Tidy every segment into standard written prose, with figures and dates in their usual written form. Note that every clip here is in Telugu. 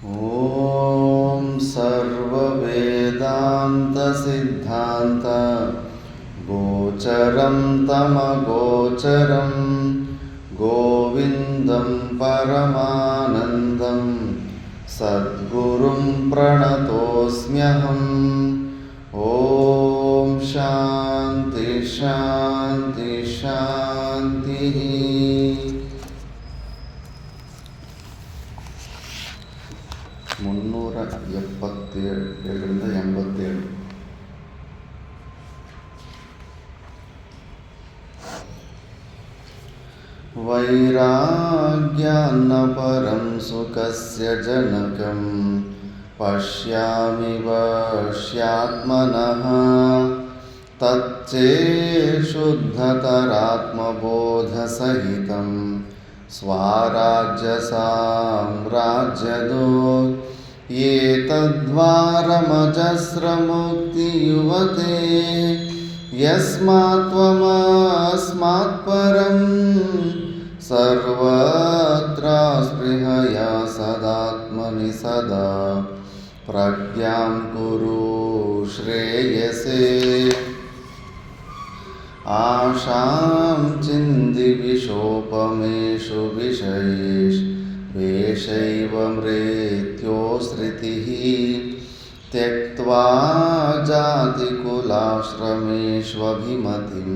ॐ सर्ववेदान्तसिद्धान्त गोचरं तमगोचरं गोविन्दं परमानन्दं सद्गुरुं प्रणतोऽस्म्यहम्। ॐ शान्ति शान्ति शान्तिः। 377 वैराग्यान्न परं सुखस्य जनकं पश्यामि वश्यात्मनः तच्चेशुद्धतरात्मबोधसहितं स्वाराज्यसाम्राज्यदो ये तद्वारमजस्रमुक्तियुवते यस्मात्त्वमस्मात्परं सर्वत्र स्पृहया सदात्मनि सदा प्रज्ञां कुरु श्रेयसे। आशां चिन्तिविशोपमेषु विषयैव मृत्योस्मृतिः त्यक्त्वा जातिकुलाश्रमेष्वभिमतिं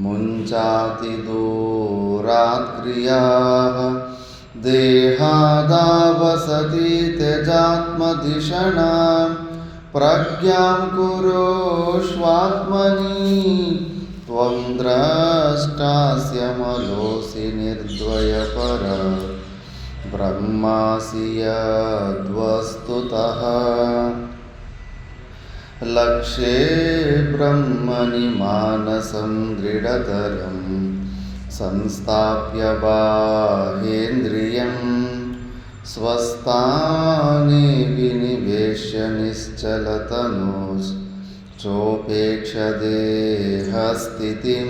मुञ्चाति दूरात् क्रियाः देहादावसति त्यजात्मधिषणां प्रज्ञां कुरुष्वात्मनि त्वं द्रष्टास्यमलोऽसि निर्द्वयपर ब्रह्मासि यद्वस्तुतः। लक्ष्ये ब्रह्मणि मानसं दृढतरं संस्थाप्य बाहेन्द्रियं स्वस्थाने विनिवेश्य निश्चलतनोश्चोपेक्षदेहस्थितिं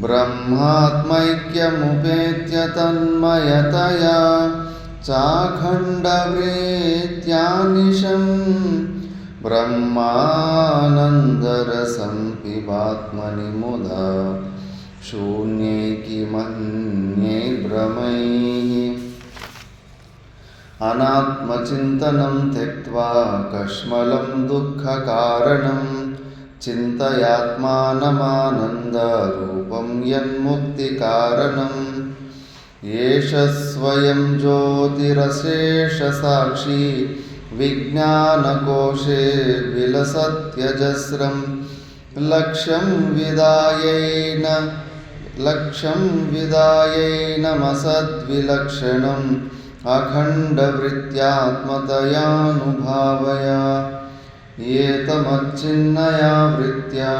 ब्रह्मात्मैक्यमुपेत्य तन्मयतया चाखण्डवृत्त्यानिशं ब्रह्मानन्दरसं पिबात्मनि मुदा शून्ये किमन्ये भ्रमैः। अनात्मचिन्तनं त्यक्त्वा कश्मलं दुःखकारणं चिन्तयात्मानमानन्दरूपं यन्मुक्तिकारणम् एष स्वयं ज्योतिरशेषसाक्षी विज्ञानकोशे विलसत्यजस्रं लक्ष्यं विदायैनमसद्विलक्षणम् अखण्डवृत्त्यात्मतयानुभावय एतमच्चिन्नया वृत्त्या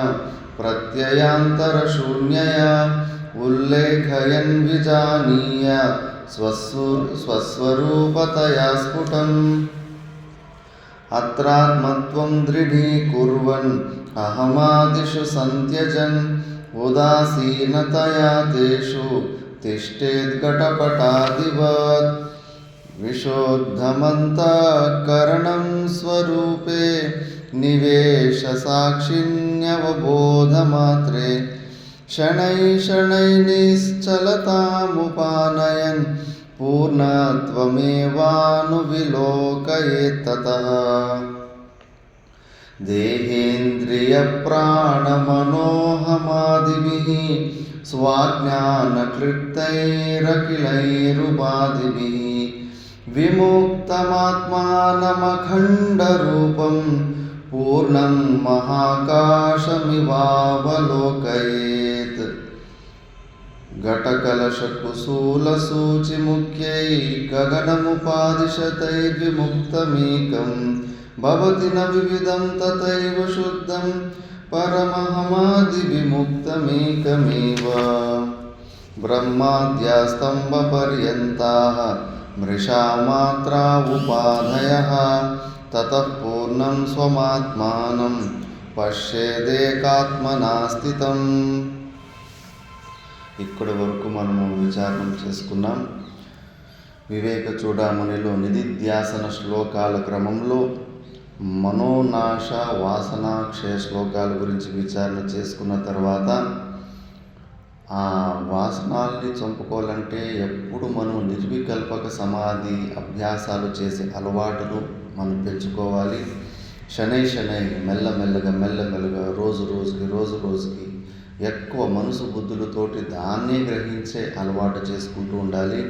प्रत्ययान्तरशून्यया उल्लेखयन् विजानीय स्वस्वरूपतया स्फुटम्। अत्रात्मत्वं दृढीकुर्वन् अहमादिषु सन्त्यजन् उदासीनतया तेषु तिष्ठेद्घटपटादिवत् विशोद्धमन्तःकरणं स्वरूपे निवेशसाक्षिण्यवबोधमात्रे शनैः शनैः निश्चलतामुपानयन् पूर्णत्वमेवानुविलोकयेत्ततः। देहेन्द्रियप्राणमनोहमादिभिः स्वाज्ञानकृत्तैरखिलैरुपाधिभिः विमुक्तमात्मानमखण्डरूपं पूर्णं महाकाशमिवावलोकयेत्। घटकलशकुसूलसूचिमुख्यै गगनमुपादिशतैर्विमुक्तमेकं भवति न विविधं तथैव शुद्धं परमहमादिविमुक्तमेकमेव। ब्रह्माद्यास्तम्भपर्यन्ताः मृषामात्रा उपाधयः ततः पूर्णं स्वमात्मानं పశ్యేదేకాత్మనా స్థితం. ఇక్కడి వరకు మనము విచారణ చేసుకున్నాం. వివేక చూడామణిలో నిధిధ్యాసన శ్లోకాల క్రమంలో మనోనాశ వాసనాక్షయ శ్లోకాల గురించి విచారణ చేసుకున్న తర్వాత ఆ వాసనాల్ని చంపుకోవాలంటే ఎప్పుడు మనం నిర్వికల్పక సమాధి అభ్యాసాలు చేసే అలవాటును మనం పెంచుకోవాలి. శనై మెల్లమెల్లగా రోజు రోజుకి ఎక్కువ మనసు బుద్ధులతోటి దాన్నే గ్రహించే అలవాటు చేసుకుంటూ ఉండాలి.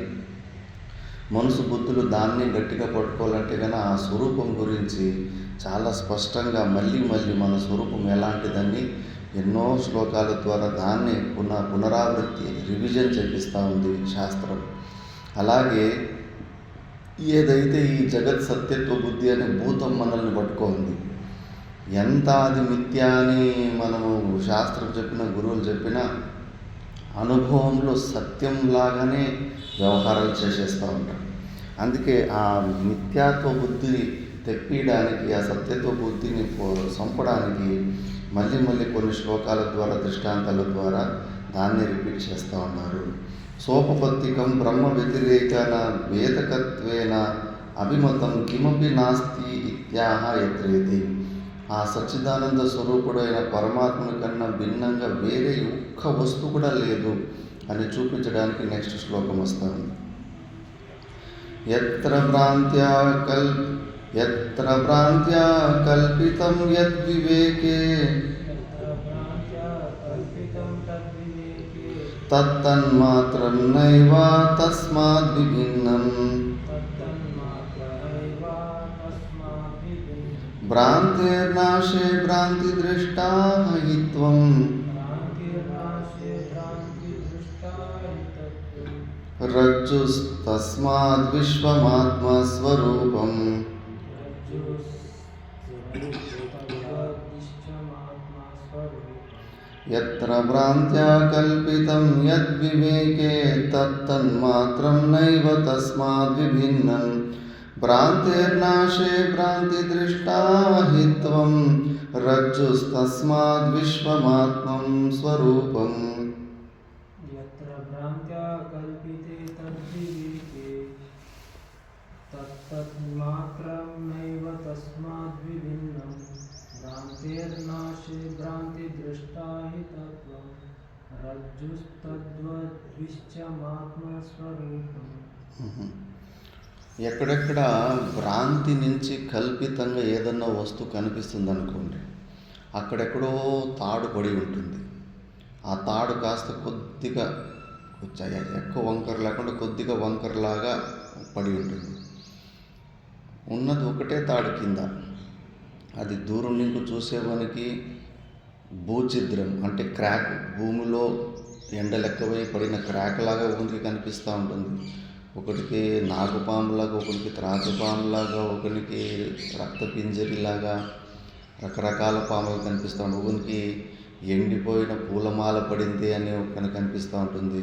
మనసు బుద్ధులు దాన్ని గట్టిగా పట్టుకోవాలంటే కనుక ఆ స్వరూపం గురించి చాలా స్పష్టంగా మళ్ళీ మన స్వరూపం ఎలాంటిదని ఎన్నో శ్లోకాల ద్వారా దాన్ని పునరావృత్తి రివిజన్ చేపిస్తూ ఉంది శాస్త్రం. అలాగే ఏదైతే ఈ జగత్ సత్యత్వ బుద్ధి అనే భూతం మనల్ని పట్టుకోండి, ఎంత అది మిథ్య అని మనము శాస్త్రం చెప్పిన గురువులు చెప్పిన అనుభవంలో సత్యంలాగానే వ్యవహారాలు చేసేస్తూ ఉంటాం. అందుకే ఆ మిథ్యాత్వ బుద్ధిని తెప్పియడానికి, ఆ సత్యత్వ బుద్ధిని చంపడానికి మళ్ళీ కొన్ని శ్లోకాల ద్వారా దృష్టాంతాల ద్వారా దాన్ని రిపీట్ చేస్తూ ఉన్నారు. సోపపత్తికం బ్రహ్మ వ్యతిరేకన వేదకత్వేన అభిమతం కిమపి నాస్తి ఇత్యాహ యత్రేతి. ఆ సచ్చిదానంద స్వరూపుడైన పరమాత్మని కన్నా భిన్నంగా వేరే ఒక్క వస్తువు కూడా లేదు అని చూపించడానికి నెక్స్ట్ శ్లోకం వస్తుంది. యత్ర భ్రాంత్యా కల్పితం యద్వివేకే తత్తన్మాత్రం నైవ తస్మాద్ విభిన్నం. భ్రాంతిర్నాశే భ్రాంతిదృష్టా హిత్వం రజ్జుస్తస్మాద్ విశ్వమాత్మస్వరూపం. యత్ర భ్రాంత్యా కల్పితం యద్వివేకే తత్తన్మాత్రం నైవ తస్మాద్ విభిన్నం. భ్రాంతిర్నాశే భ్రాంతిదృష్టా హిత్వం రజ్జుస్తస్మాద్ విశ్వమాత్మం స్వరూపం. యత్ర భ్రాంత్యా కల్పితే తద్వివేకే తత్తన్మాత్రం నైవ తస్మాద్ విభిన్నం. భ్రాంతిర్నాశే భ్రాంతిదృష్టా హిత్వం రజ్జుస్తద్విశ్వమాత్మస్వరూపం. ఎక్కడెక్కడ భ్రాంతి నుంచి కల్పితంగా ఏదన్నా వస్తువు కనిపిస్తుంది అనుకోండి, అక్కడెక్కడో తాడు పడి ఉంటుంది. ఆ తాడు కాస్త కొద్దిగా ఎక్కువ వంకర లేకుండా కొద్దిగా వంకరలాగా పడి ఉంటుంది. ఉన్నది ఒకటే తాడు కింద. అది దూరం నుంచి చూసేవానికి భూఛిద్రం అంటే క్రాక్, భూమిలో ఎండలెక్కవై పడిన క్రాక్ లాగా ఒకరికి కనిపిస్తూ ఉంటుంది. ఒకటికి నాగుపాములాగా, ఒకరికి త్రాచుపాములాగా, ఒకరికి రక్తపింజరిలాగా రకరకాల పాములు కనిపిస్తూ ఉంటుంది. ఒకరికి ఎండిపోయిన పూలమాల పడింది అని ఒకరికి కనిపిస్తూ ఉంటుంది.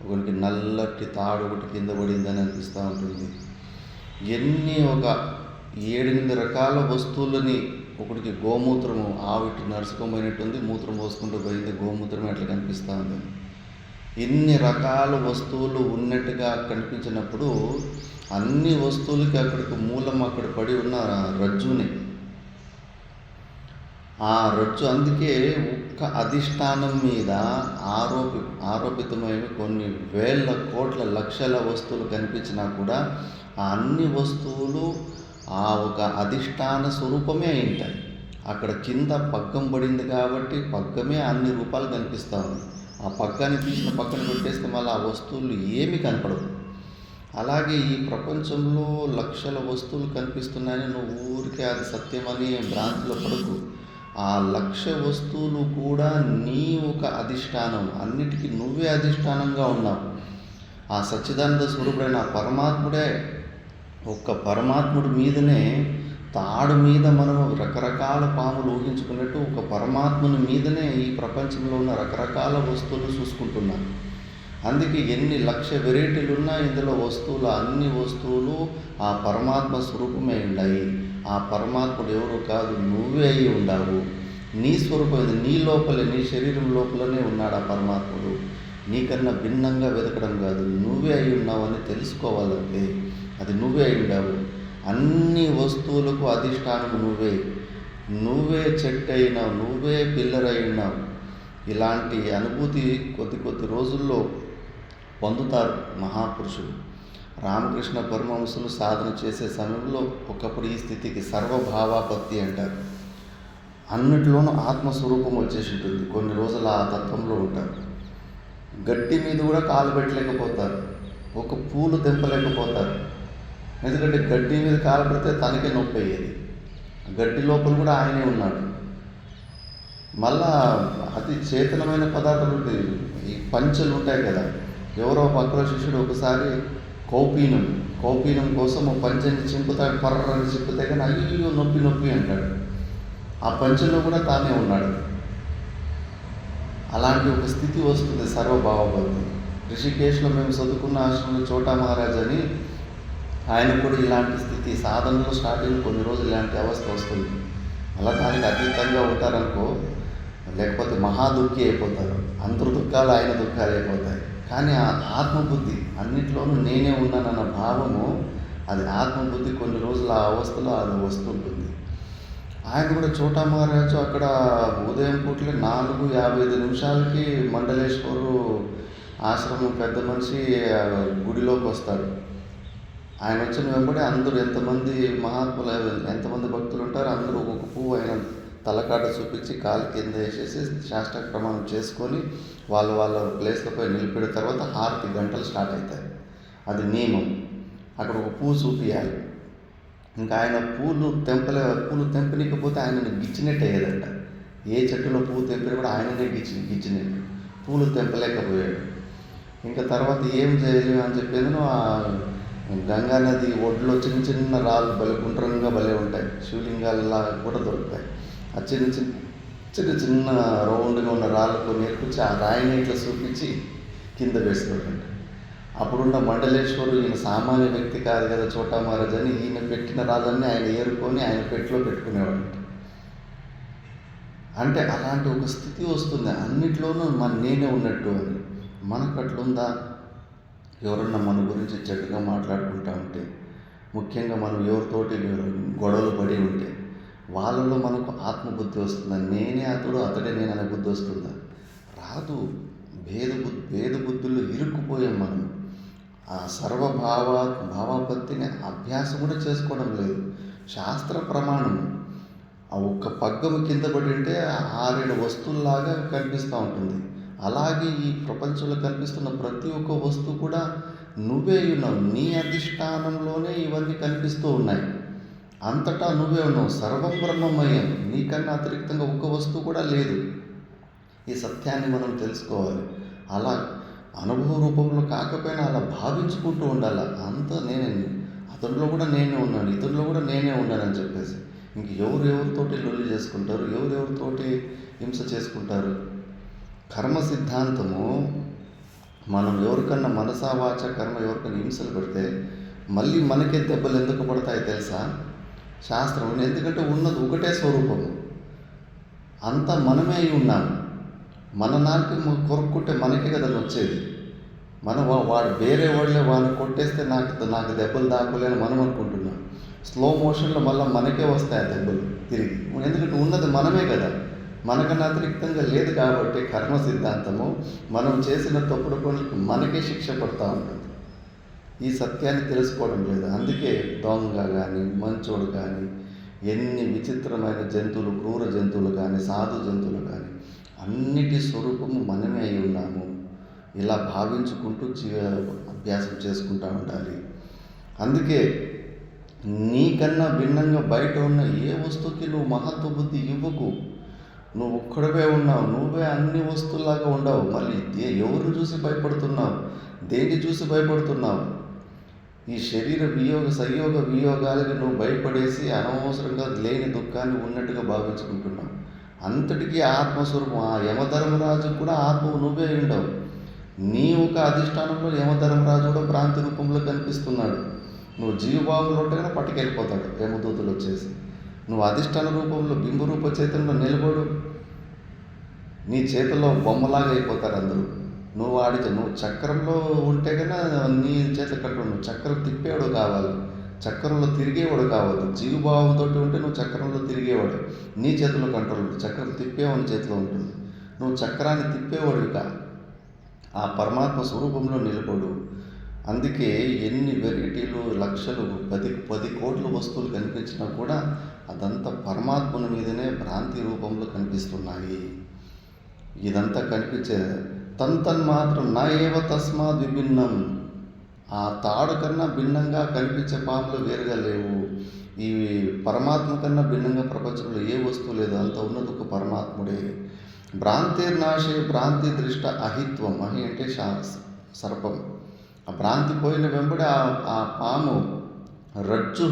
ఒకరికి నల్లటి తాడు ఒకటి కింద పడింది అని అనిపిస్తూ ఉంటుంది. ఒక 7-8 రకాల వస్తువులని, ఒకటికి గోమూత్రము ఆవిటి నడుచుకోమైనట్టుంది, మూత్రం పోసుకుంటూ పోయింది, గోమూత్రం ఎట్లా కనిపిస్తూ ఉంది. ఇన్ని రకాల వస్తువులు ఉన్నట్టుగా కనిపించినప్పుడు అన్ని వస్తువులకి అక్కడికి మూలం అక్కడ పడి ఉన్న రజ్జుని. ఆ రజ్జు అందుకే ఒక్క అధిష్టానం మీద ఆరోపితమైన కొన్ని వేల కోట్ల లక్షల వస్తువులు కనిపించినా కూడా ఆ అన్ని వస్తువులు ఆ ఒక అధిష్టాన స్వరూపమే అయి ఉంటాయి. అక్కడ కింద పగ్గం పడింది కాబట్టి పగ్గమే అన్ని రూపాలు కనిపిస్తూ ఉంది. ఆ పగ్గాన్ని తీసిన పక్కన పెట్టేస్తే మళ్ళీ ఆ వస్తువులు ఏమీ కనపడవు. అలాగే ఈ ప్రపంచంలో లక్షల వస్తువులు కనిపిస్తున్నాయని నువ్వు ఊరికే అది సత్యమని భ్రాంతిలో పడకు. ఆ లక్ష వస్తువులు కూడా నీ ఒక అధిష్టానం, అన్నిటికీ నువ్వే అధిష్టానంగా ఉన్నావు. ఆ సచ్చిదానంద స్వరూపుడైన ఆ పరమాత్ముడే, ఒక్క పరమాత్ముడి మీదనే తాడు మీద మనము రకరకాల పాములు ఊహించుకున్నట్టు ఒక పరమాత్ముని మీదనే ఈ ప్రపంచంలో ఉన్న రకరకాల వస్తువులు చూసుకుంటున్నాం. అందుకే ఎన్ని లక్ష వెరైటీలు ఉన్నా ఇందులో వస్తువులు, అన్ని వస్తువులు ఆ పరమాత్మ స్వరూపమే ఉన్నాయి. ఆ పరమాత్ముడు ఎవరు కాదు, నువ్వే అయి ఉండావు. నీ స్వరూపం నీ లోపలే, నీ శరీరం లోపలనే ఉన్నాడు ఆ పరమాత్ముడు. నీకన్నా భిన్నంగా వెతకడం కాదు, నువ్వే అయి ఉన్నావని తెలుసుకోవాలంటే అది నువ్వే అయి ఉన్నావు. అన్ని వస్తువులకు అధిష్టానం నువ్వే. నువ్వే చెట్టు అయినావు, నువ్వే పిల్లర్ అయి ఉన్నావు. ఇలాంటి అనుభూతి కొద్ది రోజుల్లో పొందుతారు మహాపురుషులు. రామకృష్ణ పరమహంసులు సాధన చేసే సమయంలో ఒకప్పుడు ఈ స్థితికి సర్వభావాపత్తి అంటారు. అన్నిటిలోనూ ఆత్మస్వరూపం వచ్చేసి ఉంటుంది. కొన్ని రోజులు ఆ తత్వంలో ఉంటారు. గడ్డి మీద కూడా కాలు పెట్టలేకపోతారు, ఒక పూలు తెంపలేకపోతారు. ఎందుకంటే గడ్డి మీద కాలు పెడితే తనకే నొప్పి అయ్యేది. గడ్డి లోపల కూడా ఆయనే ఉన్నాడు. మళ్ళా అతి చేతనమైన పదార్థాలు ఉంటాయి, ఈ పంచెలు ఉంటాయి కదా. ఎవరో పక్కన శిష్యుడు ఒకసారి కౌపీనం కోసం ఒక పంచెని చింపుతాడు, పర్రని చింపితే కానీ అయ్యో నొప్పి అంటాడు. ఆ పంచెలో కూడా తానే ఉన్నాడు. అలాంటి ఒక స్థితి వస్తుంది సర్వభావభక్తి. రిషికేశ్లో మేము చదువుకున్న ఆశ్రమంలో చోటా మహారాజ్ అని, ఆయన కూడా ఇలాంటి స్థితి సాధనలో స్టార్టింగ్ కొన్ని రోజులు ఇలాంటి అవస్థ వస్తుంది. అలా దానికి అతీతంగా ఉంటారనుకో, లేకపోతే మహాదుఃఖి అయిపోతారు. అందరు దుఃఖాలు ఆయన దుఃఖాలు అయిపోతాయి. కానీ ఆ ఆత్మబుద్ధి అన్నిట్లోనూ నేనే ఉన్నానన్న భావము, అది ఆత్మబుద్ధి కొన్ని రోజులు ఆ అవస్థలో అది వస్తుంటుంది. ఆయన కూడా చోటా మహారాజు అక్కడ ఉదయం పూటలే 4:55 మండలేశ్వరు ఆశ్రమం పెద్ద మనిషి గుడిలోకి వస్తాడు. ఆయన వచ్చిన వెంబడే అందరూ ఎంతమంది మహాత్ములు, ఎంతమంది భక్తులు ఉంటారో అందరూ ఒక్కొక్క పువ్వు ఆయన తలకాట చూపించి కాలు కింద వేసేసి శాస్త్రక్రమణం చేసుకొని వాళ్ళ ప్లేస్లో పోయి నిలిపిన తర్వాత హారతి గంటలు స్టార్ట్ అవుతాయి. అది నియమం. అక్కడ ఒక పువ్వు చూపించాలి. ఇంకా ఆయన పూలు తెంపనికపోతే ఆయనను గిచ్చినట్టు అయ్యేదంట. ఏ చెట్టులో పువ్వు తెంపినా కూడా ఆయననే గిచ్చినట్టు. పూలు తెంపలేకపోయాడు. ఇంకా తర్వాత ఏం చేయాలి అని చెప్పేందును ఆ గంగా నది ఒడ్లో చిన్న రాళ్ళు గుండ్రంగా భలే ఉంటాయి, శివలింగాలలా కూడా దొరుకుతాయి. ఆ చిన్న రౌండ్గా ఉన్న రాళ్ళకు నేర్పించి ఆ రాయిని ఇట్లా చూపించి కింద వేసేవాడంట. అప్పుడున్న మండలేశ్వరు ఈయన సామాన్య వ్యక్తి కాదు కదా చోటా మహారాజ్ అని, ఈయన పెట్టిన రాళ్ళన్నీ ఆయన ఏరుకొని ఆయన పెట్టిలో పెట్టుకునేవాడంట. అంటే అలాంటి ఒక స్థితి వస్తుంది, అన్నిట్లోనూ నేనే ఉన్నట్టు అని. మనకు అట్లుందా? ఎవరన్నా మన గురించి చెడ్డగా మాట్లాడుకుంటా ఉంటే, ముఖ్యంగా మనం ఎవరితోటి గొడవలు పడి ఉంటే, వాళ్ళలో మనకు ఆత్మబుద్ధి వస్తుందా? నేనే అతడే నేను అనే బుద్ధి వస్తుందా? రాదు. భేద బుద్ధుల్లో ఇరుక్కుపోయాం మనం. ఆ భావాపత్తిని అభ్యాసం కూడా చేసుకోవడం లేదు. శాస్త్ర ప్రమాణం ఆ ఒక్క పగ్గము కింద పడి ఉంటే 6-7 వస్తువుల్లాగా కనిపిస్తూ ఉంటుంది. అలాగే ఈ ప్రపంచంలో కనిపిస్తున్న ప్రతి ఒక్క వస్తువు కూడా నువ్వే ఉన్నావు. నీ అధిష్టానంలోనే ఇవన్నీ కనిపిస్తూ ఉన్నాయి. అంతటా నువ్వే ఉన్నావు. సర్వం బ్రహ్మమయం. నీకన్నా అతిరిక్తంగా ఒక్క వస్తువు కూడా లేదు. ఈ సత్యాన్ని మనం తెలుసుకోవాలి. అలా అనుభవ రూపంలో కాకపోయినా అలా భావించుకుంటూ ఉండాలి. అంతా నేనే, అతనిలో కూడా నేనే ఉన్నాను, ఇతనిలో కూడా నేనే ఉన్నానని చెప్పేసి. ఇంక ఎవరితోటి లొల్లి చేసుకుంటారు, ఎవరితోటి హింస చేసుకుంటారు? కర్మ సిద్ధాంతము, మనం ఎవరికన్నా మనసా వాచ కర్మ ఎవరికన్నా హింసలు పెడితే మళ్ళీ మనకే దెబ్బలు ఎందుకు పడతాయి తెలుసా? శాస్త్రం. ఎందుకంటే ఉన్నది ఒకటే స్వరూపము, అంతా మనమే అయి ఉన్నాము. మన నాలుగు కొరుక్కుంటే మనకే కదా వచ్చేది. వాడు వేరే వాళ్ళే వాడిని కొట్టేస్తే నాకు దెబ్బలు దాకోలేని మనం అనుకుంటున్నాం. స్లో మోషన్లో మళ్ళీ మనకే వస్తాయి ఆ దెబ్బలు తిరిగి. ఎందుకంటే ఉన్నది మనమే కదా, మనకన్నా అతిరిక్తంగా లేదు. కాబట్టి కర్మ సిద్ధాంతము మనం చేసిన తప్పుడు పనులకు మనకే శిక్ష పడుతూ ఉంటుంది. ఈ సత్యాన్ని తెలుసుకోవడం లేదు. అందుకే దొంగ కానీ మంచోడు కానీ ఎన్ని విచిత్రమైన జంతువులు, క్రూర జంతువులు కానీ సాధు జంతువులు కానీ అన్నిటి స్వరూపము మనమే అయి ఉన్నాము. ఇలా భావించుకుంటూ అభ్యాసం చేసుకుంటూ ఉండాలి. అందుకే నీకన్నా భిన్నంగా బయట ఉన్న ఏ వస్తువుకి నువ్వు మహత్వ బుద్ధి ఇవ్వకు. నువ్వు ఒక్కడవే ఉన్నావు, నువ్వే అన్ని వస్తువులాగా ఉండవు. మళ్ళీ ఎవరిని చూసి భయపడుతున్నావు? దేన్ని చూసి భయపడుతున్నావు? ఈ శరీర సంయోగ వియోగాలకి నువ్వు భయపడేసి అనవసరంగా లేని దుఃఖాన్ని ఉన్నట్టుగా భావించుకుంటున్నావు. అంతటికీ ఆత్మస్వరూపం. ఆ యమధర్మరాజు కూడా ఆత్మవు నువ్వే ఉండవు. నీ ఒక అధిష్టానంలో యమధర్మరాజు కూడా భ్రాంతి రూపంలో కనిపిస్తున్నాడు. నువ్వు జీవభావంలో ఉంటేనే పట్టుకెళ్ళిపోతాడు యమదూతులు వచ్చేసి. నువ్వు అధిష్టాన రూపంలో బింబరూప చైతన్యంలో నిలబడు, నీ చేతుల్లో బొమ్మలాగా అయిపోతారు అందరూ. నువ్వు వాడితే నువ్వు చక్రంలో ఉంటే కన్నా నీ చేత కంట్రోల్, నువ్వు చక్రం తిప్పేవాడు కావాలి, చక్రంలో తిరిగేవాడు కావాలి. జీవభావంతో ఉంటే నువ్వు చక్రంలో తిరిగేవాడు, నీ చేతిలో కంట్రోల్ ఉంటుంది. చక్రం తిప్పేవాడి చేతిలో ఉంటుంది. నువ్వు చక్రాన్ని తిప్పేవాడివి కా, ఆ పరమాత్మ స్వరూపంలో నిలబడు. అందుకే ఎన్ని వెరైటీలు, లక్షలు, 10 కోట్ల వస్తువులు కనిపించినా కూడా అదంతా పరమాత్మల మీదనే భ్రాంతి రూపంలో కనిపిస్తున్నాయి. ఇదంతా కనిపించే మాత్రం నా ఏవ తస్మాత్ విభిన్నం. ఆ తాడు కన్నా భిన్నంగా కనిపించే పాములు వేరుగా లేవు. ఈ పరమాత్మ కన్నా భిన్నంగా ప్రపంచంలో ఏ వస్తువు లేదు. అంత ఉన్నది ఒక పరమాత్ముడే. భ్రాంతిర్నాశే భ్రాంతి దృష్ట అహిత్వం. అహి అంటే సర్పం. ఆ భ్రాంతి పోయిన వెంబడి ఆ పాము రజ్జు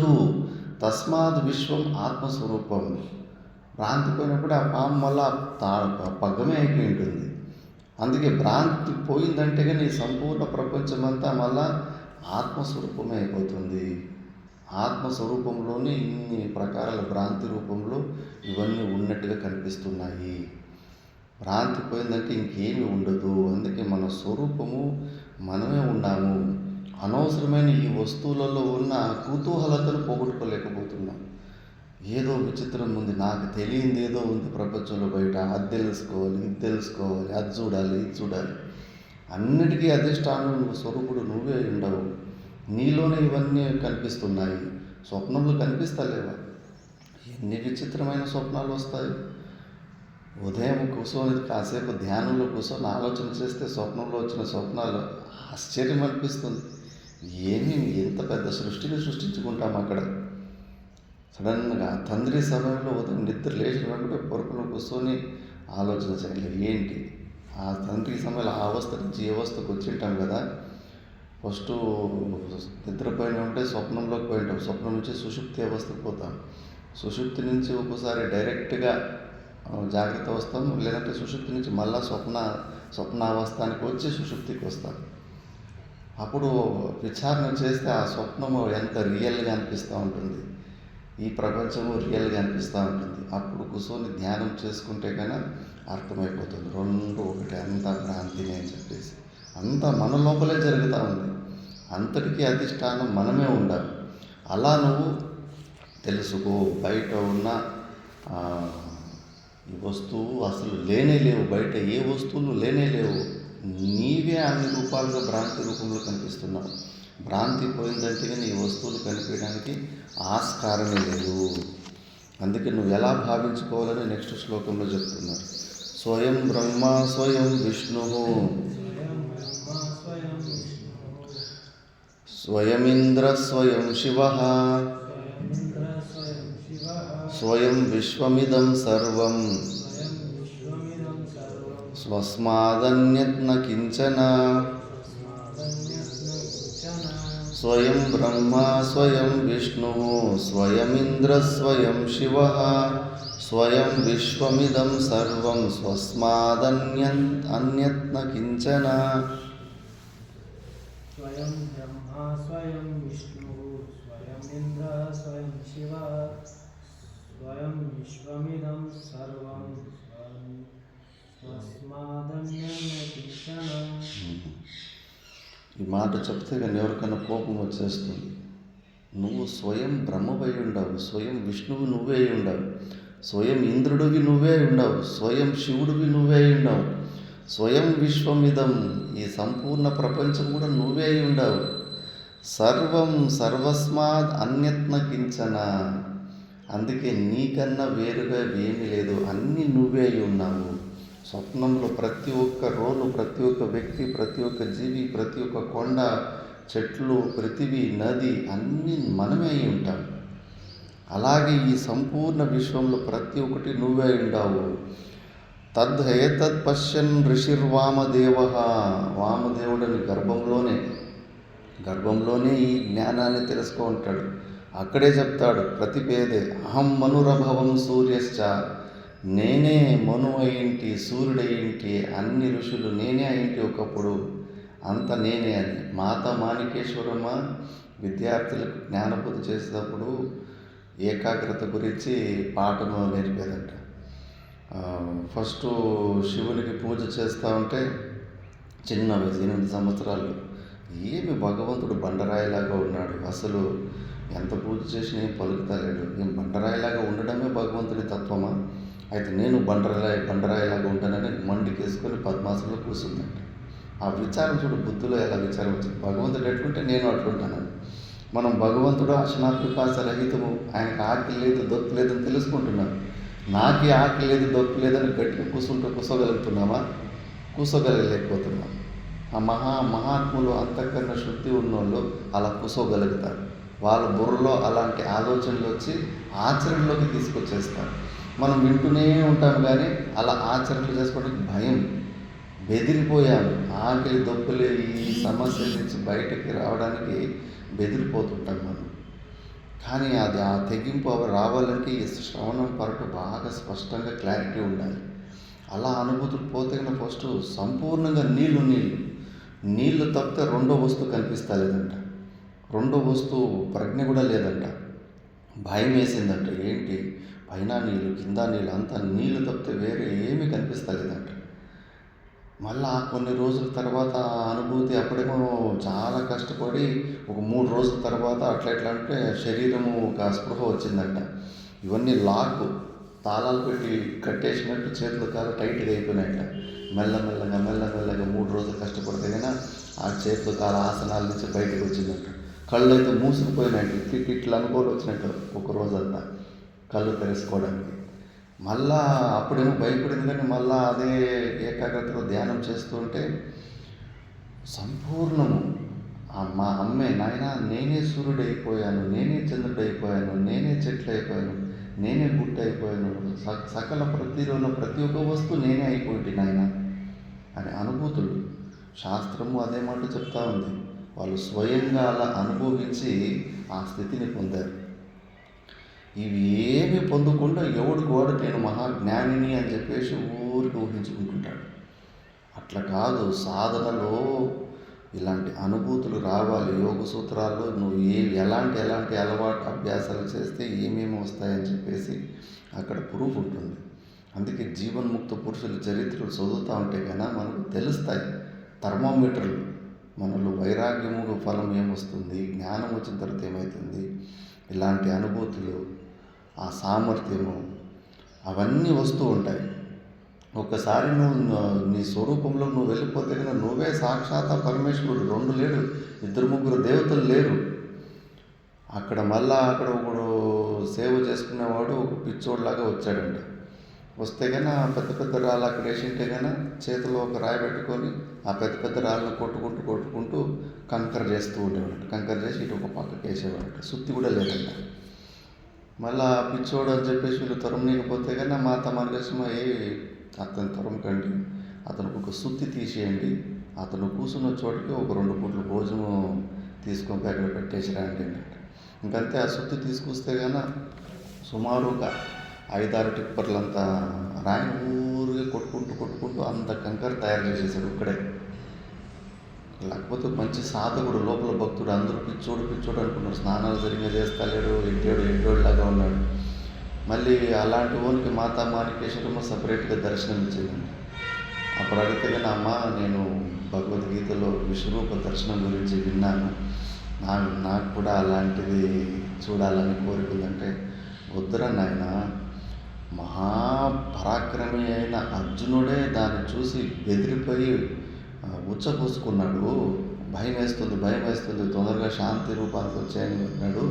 తస్మాత్ విశ్వం ఆత్మస్వరూపం. భ్రాంతి పోయినప్పుడు ఆ పాము మళ్ళా పగ్గమే అయిపోయి ఉంటుంది. అందుకే భ్రాంతి పోయిందంటే కానీ సంపూర్ణ ప్రపంచమంతా మళ్ళా ఆత్మస్వరూపమే అయిపోతుంది. ఆత్మస్వరూపంలోనే ఇన్ని ప్రకారాల భ్రాంతి రూపంలో ఇవన్నీ ఉన్నట్టుగా కనిపిస్తున్నాయి. భ్రాంతి పోయిందంటే ఇంకేమీ ఉండదు. అందుకే మన స్వరూపము మనమే ఉన్నాము. అనవసరమైన ఈ వస్తువులలో ఉన్న కుతూహలతను పోగొట్టుకోలేకపోతున్నాం. ఏదో విచిత్రం ఉంది, నాకు తెలియంది ఏదో ఉంది ప్రపంచంలో బయట, అది తెలుసుకోవాలి, ఇది తెలుసుకోవాలి, అది చూడాలి, ఇది చూడాలి. అన్నిటికీ అధిష్టానం నువ్వు స్వరూపుడు నువ్వే ఉండవు. నీలోనే ఇవన్నీ కనిపిస్తున్నాయి. స్వప్నంలో కనిపిస్తలేవా? ఎన్ని విచిత్రమైన స్వప్నాలు వస్తాయి. ఉదయం కూర్చొని కాసేపు ధ్యానంలో కూర్చొని ఆలోచన చేస్తే స్వప్నంలో వచ్చిన స్వప్నాలు ఆశ్చర్యం అనిపిస్తుంది. ఎంత పెద్ద సృష్టిని సృష్టించుకుంటాం అక్కడ. సడన్గా తండ్రి సమయంలో ఉదయం నిద్ర లేచిన వెంటనే పొరుకులో కూర్చొని ఆలోచన చేయాలి. ఏంటి ఆ తండ్రి సమయంలో ఆ అవస్థ నుంచి ఏ అవస్థకు వచ్చింటాం కదా. ఫస్ట్ నిద్రపోయిన ఉంటే స్వప్నంలోకి పోయింటాం, స్వప్నం నుంచి సుషుప్తి అవస్థకు పోతాం, సుషుప్తి నుంచి ఒక్కోసారి డైరెక్ట్గా జాగ్రత్త వస్తాం, లేదంటే సుషుప్తి నుంచి మళ్ళా స్వప్నావస్థానికి వచ్చి సుషుప్తికి వస్తాం. అప్పుడు విచారణ చేస్తే ఆ స్వప్నము ఎంత రియల్గా అనిపిస్తూ ఉంటుంది, ఈ ప్రపంచము రియల్గా అనిపిస్తూ ఉంటుంది. అప్పుడు కూర్చొని ధ్యానం చేసుకుంటే కన్నా అర్థమైపోతుంది, రెండు ఒకటి, అంతా భ్రాంతిని అని చెప్పేసి. అంతా మన లోపలే జరుగుతూ ఉంది. అంతటికీ అధిష్టానం మనమే ఉండాలి. అలా నువ్వు తెలుసుకో. బయట ఉన్న ఈ వస్తువు అసలు లేనే లేవు, బయట ఏ వస్తువులు లేనే లేవు. నీవే అన్ని రూపాలుగా భ్రాంతి రూపంలో కనిపిస్తున్నావు. భ్రాంతి పోయిందంటే నీ వస్తువులు కనిపించడానికి ఆస్కారమే లేదు. అందుకే నువ్వు ఎలా భావించుకోవాలని నెక్స్ట్ శ్లోకంలో చెప్తున్నారు. స్వయం బ్రహ్మ స్వయం విష్ణు స్వయమింద్ర స్వయం శివ స్వయం విశ్వమిదం సర్వం స్వస్మాదన్యత్ న కించన. స్వయం బ్రహ్మ స్వయం విష్ణు స్వయమింద్ర స్వయం శివ స్వయం విశ్వమిదం సర్వం స్వస్మాదన్యత్ న కించన. స్వయం బ్రహ్మ స్వయం విష్ణు స్వయం ఇంద్ర స్వయం శివ స్వయం విశ్వమిదం సర్వం స్వస్మాదన్యత్ న కించన. ఈ మాట చెప్తే కానీ ఎవరికైనా కోపం వచ్చేస్తుంది. నువ్వు స్వయం బ్రహ్మవై ఉండవు, స్వయం విష్ణువు నువ్వే ఉండవు, స్వయం ఇంద్రుడివి నువ్వే ఉండవు, స్వయం శివుడివి నువ్వే ఉండవు, స్వయం విశ్వమిదం ఈ సంపూర్ణ ప్రపంచం కూడా నువ్వే ఉండవు. సర్వం సర్వస్మాద్ అన్యత్న కించన. అందుకే నీకన్నా వేరుగా ఏమీ లేదు, అన్నీ నువ్వే ఉన్నావు. స్వప్నంలో ప్రతి ఒక్క రోలు, ప్రతి ఒక్క వ్యక్తి, ప్రతి ఒక్క జీవి, ప్రతి ఒక్క కొండ, చెట్లు, పృథివీ, నది అన్నీ మనమే అయి ఉంటాం. అలాగే ఈ సంపూర్ణ విశ్వంలో ప్రతి ఒక్కటి నువ్వే ఉండావు. తద్ పశ్యన్ ఋషిర్వామదేవ. వామదేవుడిని గర్భంలోనే ఈ జ్ఞానాన్ని తెలుసుకో ఉంటాడు. అక్కడే చెప్తాడు ప్రతిపేదే అహం మనురభవం సూర్యశ్చ. నేనే మను అయింటి, సూర్యుడయింటి, అన్ని ఋషులు నేనే అయింటి ఒకప్పుడు, అంత నేనే అని. మాత మాణికేశ్వరమ్మ విద్యార్థులకు జ్ఞానబోధ చేసేటప్పుడు ఏకాగ్రత గురించి పాఠము నేర్పేదంట. ఫస్ట్ శివునికి పూజ చేస్తూ ఉంటే చిన్న వయసు 8 సంవత్సరాలు. ఏమి భగవంతుడు బండరాయిలాగా ఉన్నాడు. అసలు ఎంత పూజ చేసినా ఏం పలుకుతలేడు. ఏం బండరాయిలాగా ఉండడమే భగవంతుడి తత్వమా? అయితే నేను బండరాయిలాగా ఉంటానని మండికేసుకొని పద్మాసనంలో కూర్చుందంట. ఆ విచారం చూడు, బుద్ధిలో ఎలా విచారం వచ్చింది. భగవంతుడు ఎట్లుంటే నేను అట్లుంటానని. మనం భగవంతుడు అశనాపిపాస రహితము, ఆయనకు ఆకలి లేదు దొక్కు లేదని తెలుసుకుంటున్నాం. నాకే ఆకలి లేదు దొక్కు లేదని గట్టిగా కూర్చోగలుగుతున్నామా? కూర్చోగలగలేకపోతున్నాం. ఆ మహాత్ములు అంతఃకరణ శుద్ధి ఉన్నోళ్ళు అలా కూర్చోగలుగుతారు. వాళ్ళ బుర్రలో అలాంటి ఆలోచనలు వచ్చి ఆచరణలోకి తీసుకొచ్చేస్తారు. మనం వింటూనే ఉంటాం, కానీ అలా ఆచరణలు చేసుకోవడానికి భయం, బెదిరిపోయాము. ఆకలి దొప్పులే ఈ సమస్య నుంచి బయటకి రావడానికి బెదిరిపోతుంటాం మనం. కానీ అది ఆ తెగింపు రావాలంటే ఈ శ్రవణం పరటు బాగా స్పష్టంగా క్లారిటీ ఉండాలి. అలా అనుభూతులు పోతే ఫస్ట్ సంపూర్ణంగా నీళ్లు తప్పితే రెండో వస్తువు కనిపిస్తా లేదంట. రెండో వస్తువు ప్రజ్ఞ కూడా లేదంట. భయం వేసిందంట. ఏంటి, పైన నీళ్ళు కింద నీళ్ళు అంతా నీళ్లు తప్పితే వేరే ఏమీ కనిపిస్తా లేదంట. మళ్ళా కొన్ని రోజుల తర్వాత ఆ అనుభూతి అప్పుడేమో చాలా కష్టపడి ఒక 3 రోజుల తర్వాత అట్లా అంటే శరీరము ఒక స్పృహ వచ్చిందంట. ఇవన్నీ తాళాలు పెట్టి కట్టేసినట్టు చేతులు కాలు టైట్గా అయిపోయినాయంట. మెల్లమెల్లగా 3 రోజులు కష్టపడితే కానీ ఆ చేతులు కాలు ఆసనాల నుంచి బయటకు వచ్చిందంట. కళ్ళు అయితే మూసుకుపోయినాయంట. ఇట్లా అనుకోని వచ్చినట్టు ఒక రోజంతా కళ్ళు తెరుచుకోవడానికి. మళ్ళా అప్పుడేమో భయపడింది, కానీ మళ్ళా అదే ఏకాగ్రతలో ధ్యానం చేస్తుంటే సంపూర్ణము మా అమ్మే, నాయన నేనే సూర్యుడు అయిపోయాను, నేనే చంద్రుడు అయిపోయాను, నేనే చెట్లు అయిపోయాను, నేనే గుట్ట అయిపోయాను, సకల ప్రతిలోన ప్రతి ఒక్క వస్తువు నేనే అయిపోయింది నాయన అనే అనుభూతులు. శాస్త్రము అదే మాట చెప్తా ఉంది. వాళ్ళు స్వయంగా అలా అనుభవించి ఆ స్థితిని పొందారు. ఇవి ఏమి పొందకుండా ఎవడికి వాడు నేను మహాజ్ఞానిని అని చెప్పేసి ఊరికి ఊహించుకుంటుంటాడు. అట్లా కాదు, సాధనలో ఇలాంటి అనుభూతులు రావాలి. యోగ సూత్రాల్లో నువ్వు ఎలాంటి అలవాటు అభ్యాసాలు చేస్తే ఏమేమి వస్తాయని చెప్పేసి అక్కడ ప్రూఫ్ ఉంటుంది. అందుకే జీవన్ముక్త పురుషుల చరిత్రలు చదువుతూ ఉంటే కన్నా మనకు తెలుస్తాయి థర్మోమీటర్లు. మనలో వైరాగ్యము ఫలం ఏమొస్తుంది, జ్ఞానం వచ్చిన తర్వాత ఏమవుతుంది, ఇలాంటి అనుభూతులు, ఆ సామర్థ్యము అవన్నీ వస్తూ ఉంటాయి. ఒక్కసారి నువ్వు నీ స్వరూపంలో నువ్వు వెళ్ళిపోతే కదా నువ్వే సాక్షాత్ పరమేశ్వరుడు. 2 లేడు, 2-3 దేవతలు లేరు అక్కడ. మళ్ళా అక్కడ ఒకడు సేవ చేసుకునేవాడు ఒక పిచ్చోడ్లాగా వచ్చాడంట. వస్తే కానీ ఆ పెద్ద రాళ్ళు అక్కడ వేసింటే కానీ చేతిలో ఒక రాయి పెట్టుకొని ఆ పెద్ద రాళ్ళను కొట్టుకుంటూ కంకర్ చేస్తూ ఉండేవాడు. కంకర్ చేసి ఇటు ఒక పక్కకి వేసేవాడు. సుత్తి కూడా లేదంట. మళ్ళీ ఆ పిచ్చోడు అని చెప్పేసి వీళ్ళు తొరమనీకపోతే కానీ మాత మనకృష్ణ అతను తొరమకండి, అతనికి ఒక సుత్తి తీసేయండి, అతను కూర్చున్న చోటుకి ఒక 2 పూట్ల భోజనం తీసుకొని అక్కడ పెట్టేసి రండి అన్నట్టు. ఇంకంతే ఆ సుత్తి తీసుకొస్తే కానీ సుమారు ఒక 5-6 టిప్పర్లంతా రాయి ఊరిగా కొట్టుకుంటూ అంత కంకర తయారు చేసేసాడు ఇక్కడే. లేకపోతే మంచి సాధకుడు, లోపల భక్తుడు. అందరూ పిచ్చోడు అనుకున్నారు. స్నానాలు సరిగ్గా చేస్తలేడు, ఎడ్డోళ్ళలాగా ఉన్నాడు. మళ్ళీ అలాంటి వానికి మాతా మాణికేశ్వరమ్మ సపరేట్గా దర్శనం ఇచ్చిందండి. అప్పుడు అడిగితే కానీ అమ్మ నేను భగవద్గీతలో విశ్వరూప దర్శనం గురించి విన్నాను, నాకు కూడా అలాంటిది చూడాలని కోరుకుందంటే, వద్దురా నాయన, మహాపరాక్రమి అయిన అర్జునుడే దాన్ని చూసి బెదిరిపోయి ఉచ్చపోసుకున్నాడు. భయం వేస్తుంది, తొందరగా శాంతి రూపానికి వచ్చాయని అన్నాడు.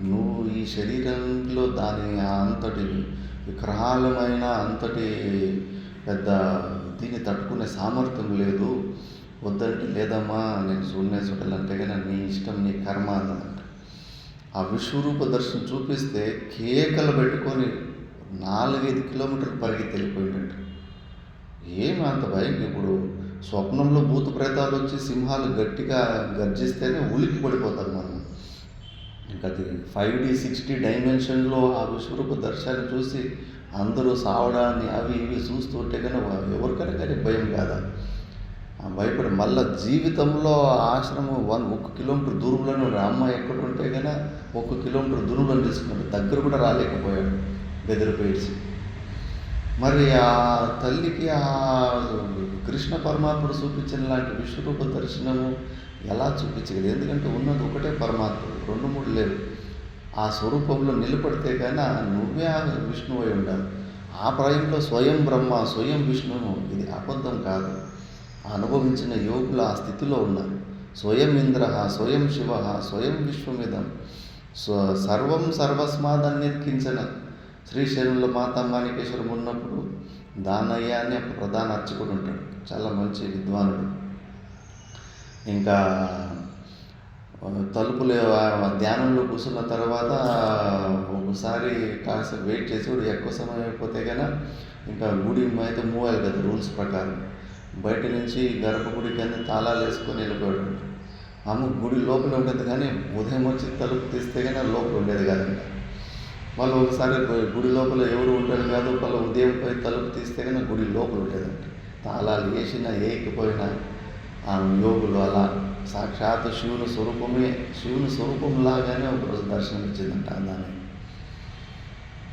నువ్వు ఈ శరీరంలో దాని అంతటి వికరాలమైన అంతటి పెద్ద దీన్ని తట్టుకునే సామర్థ్యం లేదు, వద్దంటే లేదమ్మా నేను చూడాలంటే కానీ నీ ఇష్టం, నీ కర్మ అన్నదంట. ఆ విశ్వరూప దర్శనం చూపిస్తే కేకలు పెట్టుకొని 4-5 కిలోమీటర్లు పరిగెత్తి వెళ్ళిపోయిందంట. ఏమి అంత భయం? ఇప్పుడు స్వప్నంలో భూత ప్రేతాలు వచ్చి సింహాలు గట్టిగా గర్జిస్తేనే ఉలిక్కి పడిపోతారు మనం. ఇంకా అది 5D 6D డైమెన్షన్లో ఆ విశ్వరూప దర్శనాన్ని చూసి అందరూ సావడాన్ని అవి ఇవి చూస్తూ ఉంటే కానీ ఎవరికైనా కానీ భయం కాదా? భయపడి మళ్ళీ జీవితంలో ఆశ్రమం 1 కిలోమీటర్ దూరంలోనే ఉన్నాడు. అమ్మ ఎక్కడ ఉంటే కానీ 1 కిలోమీటర్ దూరంలో తీసుకున్నాడు. దగ్గర కూడా రాలేకపోయాడు బెదిరిపోయేసి. మరి ఆ తల్లికి ఆ కృష్ణ పరమాత్ముడు చూపించిన లాంటి విశ్వరూప దర్శనము ఎలా చూపించగలదు? ఎందుకంటే ఉన్నది ఒకటే పరమాత్ముడు, 2, 3 లేవు. ఆ స్వరూపంలో నిలబడితే కానీ నువ్వే ఆ విష్ణువు అయి ఉండాలి. ఆ ప్రాయంలో స్వయం బ్రహ్మ, స్వయం విష్ణువు, ఇది అబద్ధం కాదు. అనుభవించిన యోగులు ఆ స్థితిలో ఉన్నారు. స్వయం ఇంద్ర, స్వయం శివ, స్వయం విశ్వమిదం, సర్వం సర్వస్మాదన్యత్కించన. శ్రీశైలంలో మాతా మాణికేశ్వరం ఉన్నప్పుడు దానయ్య అని ఒక ప్రధాన అర్చకుడు ఉంటాడు, చాలా మంచి విద్వానుడు. ఇంకా తలుపులు ధ్యానంలో కూర్చున్న తర్వాత ఒకసారి కాస్త వెయిట్ చేసి ఎక్కువ సమయం అయిపోతే కన్నా ఇంకా గుడి అయితే మూవ్ అయ్యాలి కదా రూల్స్ ప్రకారం. బయట నుంచి గర్భగుడికి అన్ని తాళాలు వేసుకొని వెళ్ళిపోయాడు. అమ్మ గుడి లోపల ఉండేది కానీ ఉదయం వచ్చి తలుపు తీస్తే కానీ లోపల ఉండేది కాదంట. మళ్ళీ ఒకసారి గుడి లోపల ఎవరు ఉంటాడు కాదు, మళ్ళీ ఉదయం పోయి తలుపు తీస్తే కానీ గుడి లోపల ఉండేదంట. తాళాలు వేసినా వేయకపోయినా ఆ యోగులు అలా సాక్షాత్ శివుని స్వరూపమే, శివుని స్వరూపంలాగానే ఒకరోజు దర్శనం ఇచ్చిందంట. దాన్ని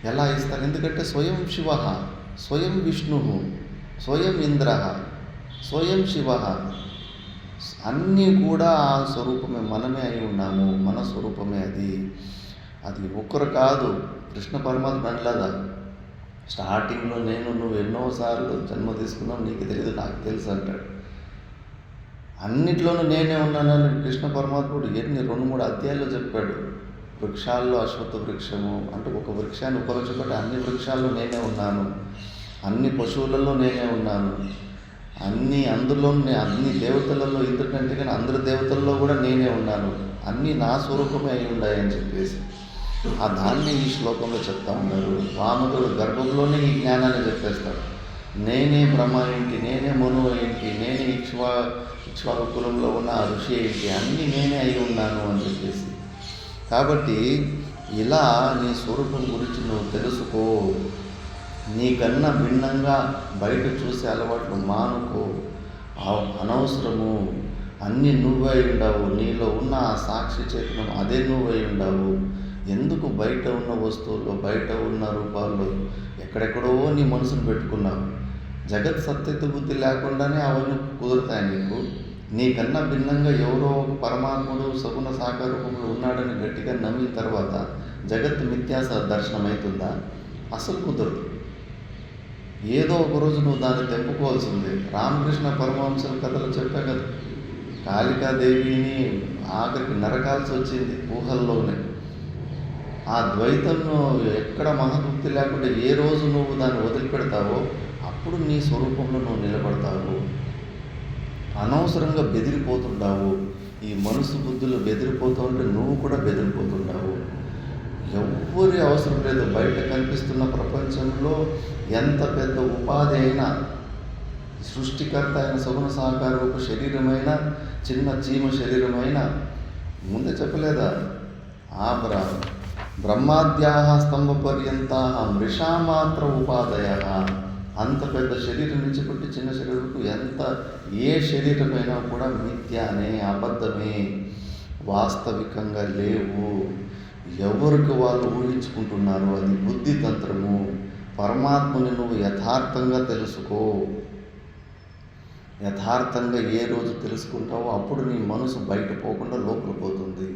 ఎలా ఇస్తారు? ఎందుకంటే స్వయం శివ, స్వయం విష్ణు, స్వయం ఇంద్ర, స్వయం శివ, అన్నీ కూడా ఆ స్వరూపమే, మనమే అయి ఉన్నాము, మన స్వరూపమే అది. అది ఒక్కరు కాదు, కృష్ణ పరమాత్మ అనలేదా స్టార్టింగ్లో నేను నువ్వు ఎన్నోసార్లు జన్మ తీసుకున్నావు, నీకు తెలియదు నాకు తెలుసు అంటాడు. అన్నిట్లోనూ నేనే ఉన్నానని కృష్ణ పరమాత్ముడు ఎన్ని 2, 3 అధ్యాయాల్లో చెప్పాడు. వృక్షాల్లో అశ్వత్థ వృక్షము అంటే ఒక వృక్షాన్ని ఉపయోగించబట్టి అన్ని వృక్షాల్లో నేనే ఉన్నాను, అన్ని పశువులలో నేనే ఉన్నాను, అందులో అన్ని దేవతలలో ఇంద్రుడంటే కానీ అందరి దేవతల్లో కూడా నేనే ఉన్నాను, అన్నీ నా స్వరూపమే అయి ఉన్నాయని చెప్పేసి ఆ దాన్ని ఈ శ్లోకంలో చెప్తా ఉన్నారు. వామనుడు గర్భంలోనే ఈ జ్ఞానాన్ని చెప్పేస్తాడు. నేనే బ్రహ్మ ఏంటి, నేనే మను ఏంటి, నేనే ఇక్ష్వాకు కులంలో ఉన్న ఆ ఋషి ఏంటి, అన్నీ నేనే అయి ఉన్నాను అని చెప్పేసి. కాబట్టి ఇలా నీ స్వరూపం గురించి నువ్వు తెలుసుకో. నీకన్నా భిన్నంగా బయట చూసే అలవాట్లు మానుకో, అనవసరము. అన్నీ నువ్వై ఉండవు, నీలో ఉన్న ఆ సాక్షి చైతన్యం అదే నువ్వై ఉండవు. ఎందుకు బయట ఉన్న వస్తువుల్లో, బయట ఉన్న రూపాల్లో ఎక్కడెక్కడో నీ మనసును పెట్టుకున్నావు? జగత్ సత్యత బుద్ధి లేకుండానే అవన్నీ కుదురుతాయి నీకు. నీకన్నా భిన్నంగా ఎవరో ఒక పరమాత్ముడు సగుణ సాకార రూపంలో ఉన్నాడని గట్టిగా నమ్మిన తర్వాత జగత్ మిథ్యాస దర్శనం అవుతుందా? అసలు కుదరదు. ఏదో ఒకరోజు నువ్వు దాన్ని తెంపుకోవాల్సిందే. రామకృష్ణ పరమహంసల కథలు చెప్పా కదా, కాళికాదేవిని ఆఖరికి నరకాల్సి వచ్చింది ఊహల్లోనే. ఆ ద్వైతంను ఎక్కడ మహభక్తి లేకుండా ఏ రోజు నువ్వు దాన్ని వదిలిపెడతావో అప్పుడు నీ స్వరూపంలో నువ్వు నిలబడతావు. అనవసరంగా బెదిరిపోతుంటావు. ఈ మనసు బుద్ధులు బెదిరిపోతూ ఉంటే నువ్వు కూడా బెదిరిపోతుంటావు. ఎవ్వరి అవసరం లేదు. బయట కనిపిస్తున్న ప్రపంచంలో ఎంత పెద్ద ఉపాధి అయినా, సృష్టికర్త అయిన సగుణ సాకార రూప శరీరమైన, చిన్న చీమ శరీరమైన, ముందే చెప్పలేదా? ఆ బ్రహ్మాద్యాహ స్తంభ పర్యంతా మృషామాత్ర ఉపాధయ. అంత పెద్ద శరీరం నుంచి పుట్టి చిన్న శరీరంకు ఏ శరీరమైనా కూడా మిథ్యానే, అబద్ధమే, వాస్తవికంగా లేవు. ఎవరికి వాళ్ళు ఊహించుకుంటున్నారు, అది బుద్ధి తంత్రము. పరమాత్మని నువ్వు యథార్థంగా తెలుసుకో. యథార్థంగా ఏ రోజు తెలుసుకుంటావో అప్పుడు నీ మనసు బయట పోకుండా లోపల పోతుంది.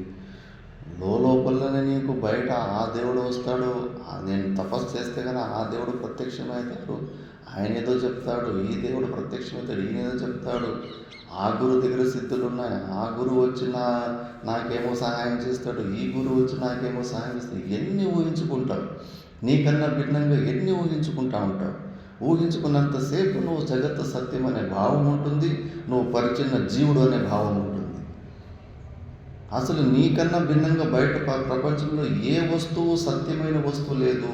లోపలనే నీకు బయట ఆ దేవుడు వస్తాడు. నేను తపస్సు చేస్తే కానీ ఆ దేవుడు ప్రత్యక్షమవుతాడు, ఆయన ఏదో చెప్తాడు. ఈ దేవుడు ప్రత్యక్షమవుతాడు, ఈయన ఏదో చెప్తాడు. ఆ గురువు దగ్గర సిద్ధులు ఉన్నాయి, ఆ గురువు వచ్చి నాకేమో సహాయం చేస్తాడు, ఈ గురువు వచ్చి నాకేమో సహాయం చేస్తాడు. ఎన్ని ఊహించుకుంటావు? నీకన్నా భిన్నంగా ఎన్ని ఊహించుకుంటా ఉంటావు? ఊహించుకున్నంతసేపు నువ్వు జగత్తు సత్యం అనే భావం ఉంటుంది, నువ్వు పరిచిన్న జీవుడు అనే భావం ఉంటుంది. అసలు నీకన్నా భిన్నంగా బయట ప్రపంచంలో ఏ వస్తువు సత్యమైన వస్తువు లేదు.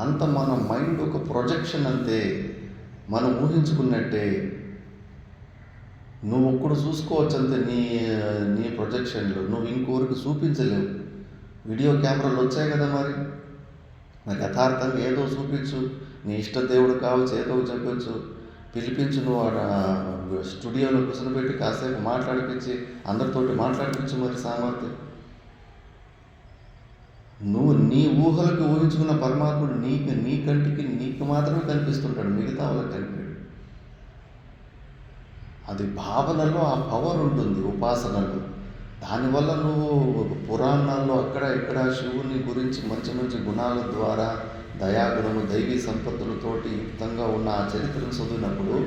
అంత మన మైండ్ ఒక ప్రొజెక్షన్ అంతే, మనం ఊహించుకున్నట్టే. నువ్వు ఒక్కడు చూసుకోవచ్చు అంతే నీ ప్రొజెక్షన్లో, నువ్వు ఇంకోరికి చూపించలేవు. వీడియో కెమెరాలు వచ్చాయి కదా, మరి యథార్థంగా ఏదో చూపించు. నీ ఇష్ట దేవుడు కావచ్చు, ఏదో చెప్పచ్చు, పిలిపించు. నువ్వు స్టూడియోలో కూర్చొని కాసేపు మాట్లాడిపించి అందరితోటి మాట్లాడిపించు. మరి సామర్థ్యం నువ్వు నీ ఊహలకు ఊహించుకున్న పరమాత్ముడు నీ కంటికి నీకు మాత్రమే కనిపిస్తుంటాడు, మిగతా వాళ్ళకి కనిపించాడు. అది భావనలో ఆ పవర్ ఉంటుంది, ఉపాసనలో. దానివల్ల నువ్వు పురాణాల్లో అక్కడ ఇక్కడ శివుని గురించి మంచి మంచి గుణాల ద్వారా, దయాగుణము, దైవీ సంపత్తులతోటి యుక్తంగా ఉన్న ఆ చరిత్రను చదివినప్పుడు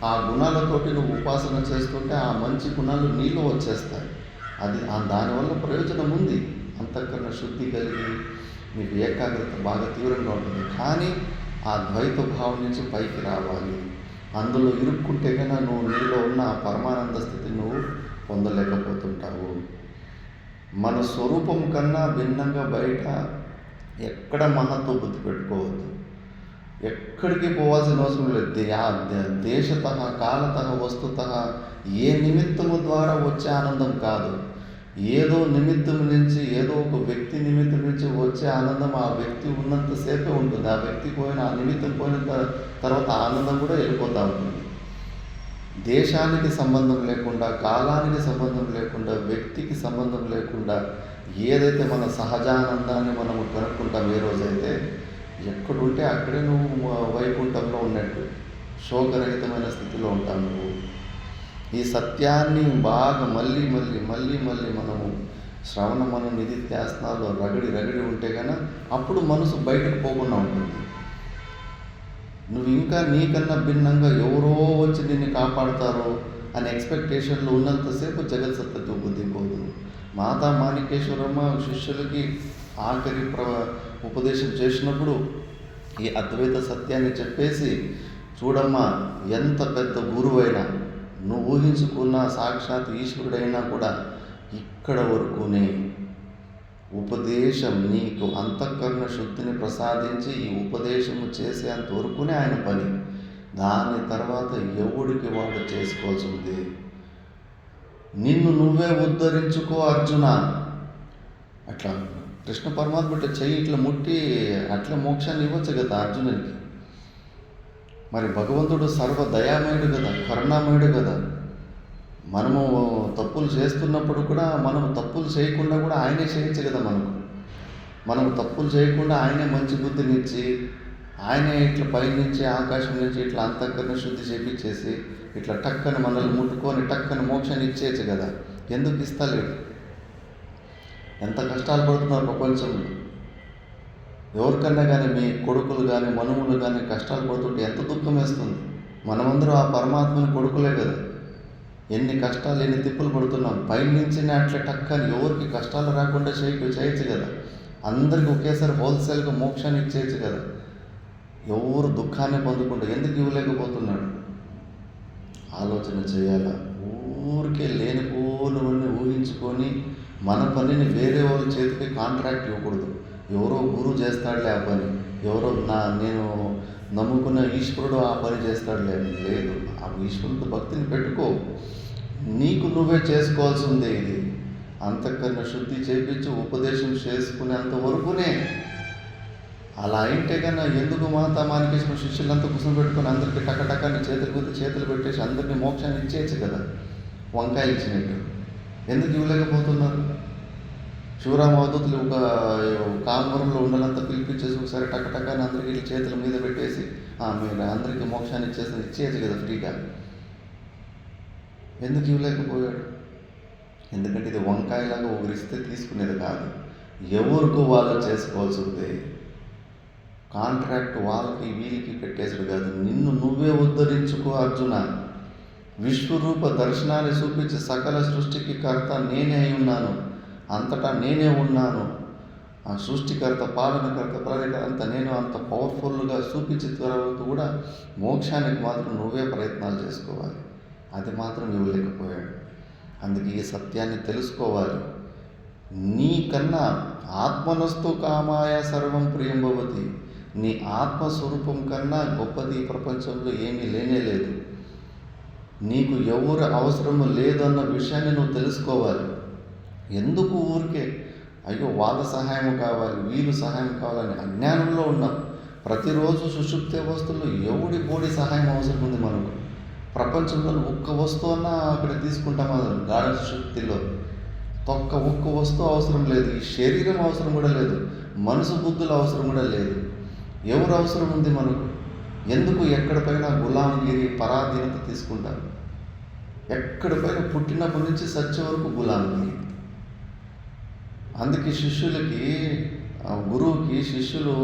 ఆ గుణాలతోటి నువ్వు ఉపాసన చేస్తుంటే ఆ మంచి గుణాలు నీలో వచ్చేస్తాయి. దానివల్ల ప్రయోజనం ఉంది. అంతఃకరణ శుద్ధి కలిగి మీకు ఏకాగ్రత బాగా తీవ్రంగా ఉంటుంది. కానీ ఆ ద్వైత భావం నుంచి పైకి రావాలి. అందులో ఇరుక్కుంటే కన్నా నువ్వు నీలో ఉన్న ఆ పరమానంద స్థితి నువ్వు పొందలేకపోతుంటావు. మన స్వరూపం కన్నా భిన్నంగా బయట ఎక్కడ మహత్వ బుద్ధి పెట్టుకోవద్దు. ఎక్కడికి పోవాల్సిన అవసరం లేదు. దేశత, కాలత, వస్తుత ఏ నిమిత్తము ద్వారా వచ్చే ఆనందం కాదు. ఏదో నిమిత్తం నుంచి, ఏదో ఒక వ్యక్తి నిమిత్తం నుంచి వచ్చే ఆనందం ఆ వ్యక్తి ఉన్నంతసేపే ఉంటుంది. ఆ వ్యక్తి పోయిన, ఆ నిమిత్తం పోయిన తర్వాత ఆనందం కూడా వెళ్ళిపోతూ ఉంటుంది. దేశానికి సంబంధం లేకుండా, కాలానికి సంబంధం లేకుండా, వ్యక్తికి సంబంధం లేకుండా ఏదైతే మన సహజానందాన్ని మనము కనుక్కుంటాం, ఏ రోజైతే ఎక్కడుంటే అక్కడే నువ్వు వైకుంఠంలో ఉన్నట్టు శోకరహితమైన స్థితిలో ఉంటావు నువ్వు. ఈ సత్యాన్ని బాగా మళ్ళీ మనము శ్రవణ మన నిధిధ్యాసనాల్లో రగడి ఉంటే కన్నా అప్పుడు మనసు బయటకు పోకుండా ఉంటుంది. నువ్వు ఇంకా నీకన్నా భిన్నంగా ఎవరో వచ్చి నిన్ను కాపాడుతారో అనే ఎక్స్పెక్టేషన్లో ఉన్నంతసేపు జగత్సత్తుకు బుద్ధి పోదు. మాతా మాణికేశ్వరమ్మ శిష్యులకి ఆఖరి ఉపదేశం చేసినప్పుడు ఈ అద్వైత సత్యాన్ని చెప్పేసి, చూడమ్మా, ఎంత పెద్ద గురువైనా, నువ్వు ఊహించుకున్న సాక్షాత్ ఈశ్వరుడైనా కూడా ఇక్కడ వరకునే ఉపదేశం నీకు అంతఃకరణ శుద్ధిని ప్రసాదించి ఈ ఉపదేశము చేసేంత వరకునే ఆయన పని. దాని తర్వాత ఎవడికి వాడు చేసుకోవాల్సింది. నిన్ను నువ్వే ఉద్ధరించుకో అర్జున. అట్లా కృష్ణ పరమాత్మ చెయ్యి ఇట్లా ముట్టి అట్లా మోక్షాన్ని ఇవ్వచ్చు కదా అర్జునునికి. మరి భగవంతుడు సర్వ దయామయుడు కదా, కరుణామయుడు కదా. మనము తప్పులు చేస్తున్నప్పుడు కూడా మనము తప్పులు చేయకుండా కూడా ఆయనే చేయొచ్చు కదా. మనము తప్పులు చేయకుండా ఆయనే మంచి బుద్ధినిచ్చి, ఆయనే ఇట్లా పైనుంచి ఆకాశం నుంచి ఇట్లా అంతఃకరణ శుద్ధి చేపించేసి ఇట్లా టక్కని మనల్ని ముట్టుకొని టక్కని మోక్షాన్ని ఇచ్చేయచ్చు కదా. ఎందుకు ఇస్తలేడు? ఎంత కష్టాలు పడుతున్నారు ప్రపంచంలో. ఎవరికన్నా కానీ మీ కొడుకులు కానీ మనుములు కానీ కష్టాలు పడుతుంటే ఎంత దుఃఖం వేస్తుంది. మనమందరూ ఆ పరమాత్మని కొడుకులే కదా. ఎన్ని కష్టాలు, ఎన్ని తిప్పులు పడుతున్నాం. పైనుంచి అట్లా టక్కని ఎవరికి కష్టాలు రాకుండా చేయొచ్చు కదా. అందరికీ ఒకేసారి హోల్సేల్గా మోక్షాన్ని ఇచ్చేయచ్చు కదా. ఎవరు దుఃఖాన్ని పొందకుండా ఎందుకు ఇవ్వలేకపోతున్నాడు? ఆలోచన చేయాలా. ఊరికే లేనిపోనివన్నీ ఊహించుకొని మన పనిని వేరే వాళ్ళ చేతికి కాంట్రాక్ట్ ఇవ్వకూడదు. ఎవరో గురువు చేస్తాడులే ఆ పని, ఎవరో నేను నమ్ముకున్న ఈశ్వరుడు ఆ పని చేస్తాడులే. లేదు, ఆ ఈశ్వరుడు భక్తిని పెట్టుకో. నీకు నువ్వే చేసుకోవాల్సిందే. ఇది అంతఃకరణ శుద్ధి చేయించి ఉపదేశం చేసుకునేంత వరకునే. అలా అయితే కన్నా ఎందుకు మాతా మాణికేశ్వర శిష్యులంతా కూర్చోబెట్టుకొని అందరికీ టక్కటక్కని చేతులు పెట్టేసి అందరినీ మోక్షాన్ని ఇచ్చేయచ్చు కదా, వంకాయలు ఇచ్చినట్టు. ఎందుకు ఇవ్వలేకపోతున్నారు? శివరామవధూతులు ఒక కాంబరంలో ఉండాలంతా పిలిపించేసి ఒకసారి టక్కటక్కని అందరికీ చేతుల మీద పెట్టేసి మీరు అందరికీ మోక్షాన్ని ఇచ్చేయచ్చు కదా ఫ్రీగా. ఎందుకు ఇవ్వలేకపోయాడు? ఎందుకంటే ఇది వంకాయలాగా ఒకరిస్తే తీసుకునేది కాదు. ఎవరికో వాళ్ళు చేసుకోవాల్సిందే. కాంట్రాక్ట్ వాళ్ళకి వీళ్ళకి పెట్టేసాడు కాదు. నిన్ను నువ్వే ఉద్ధరించుకో అర్జున. విశ్వరూప దర్శనాన్ని చూపించి సకల సృష్టికి కర్త నేనే అయి ఉన్నాను, అంతటా నేనే ఉన్నాను. ఆ సృష్టికర్త, పాలనకర్త, ప్రళయకర్త అంత నేను అంత పవర్ఫుల్గా చూపించిన తర్వాత కూడా మోక్షానికి మాత్రం నువ్వే ప్రయత్నాలు చేసుకోవాలి. అది మాత్రం ఇవ్వలేకపోయాడు. అందుకే ఈ సత్యాన్ని తెలుసుకోవాలి. నీకన్నా ఆత్మనస్తు కామాయ సర్వం ప్రియం భవతి. నీ ఆత్మస్వరూపం కన్నా గొప్పది ఈ ప్రపంచంలో ఏమీ లేనేలేదు. నీకు ఎవరు అవసరము లేదన్న విషయాన్ని నువ్వు తెలుసుకోవాలి. ఎందుకు ఊరికే అయ్యో వాళ్ళ సహాయం కావాలి, వీళ్ళు సహాయం కావాలని అజ్ఞానంలో ఉన్నాం. ప్రతిరోజు సుషుప్తి అవస్థలో ఎవడి బోడి సహాయం అవసరం ఉంది మనకు. ప్రపంచంలో ఒక్క వస్తువు అన్నా అక్కడ తీసుకుంటామా గాఢ సుషుప్తిలో. తొక్క ఒక్క వస్తువు అవసరం లేదు, ఈ శరీరం అవసరం కూడా లేదు, మనసు బుద్ధుల అవసరం కూడా లేదు. ఎవరు అవసరం ఉంది మనకు? ఎందుకు ఎక్కడిపైన గులాంగిరి పరాధీనత తీసుకుంటారు? ఎక్కడిపైన పుట్టినప్పటి నుంచి సత్యం వరకు గులాంగిరి. అందుకే శిష్యులకి, గురువుకి శిష్యులు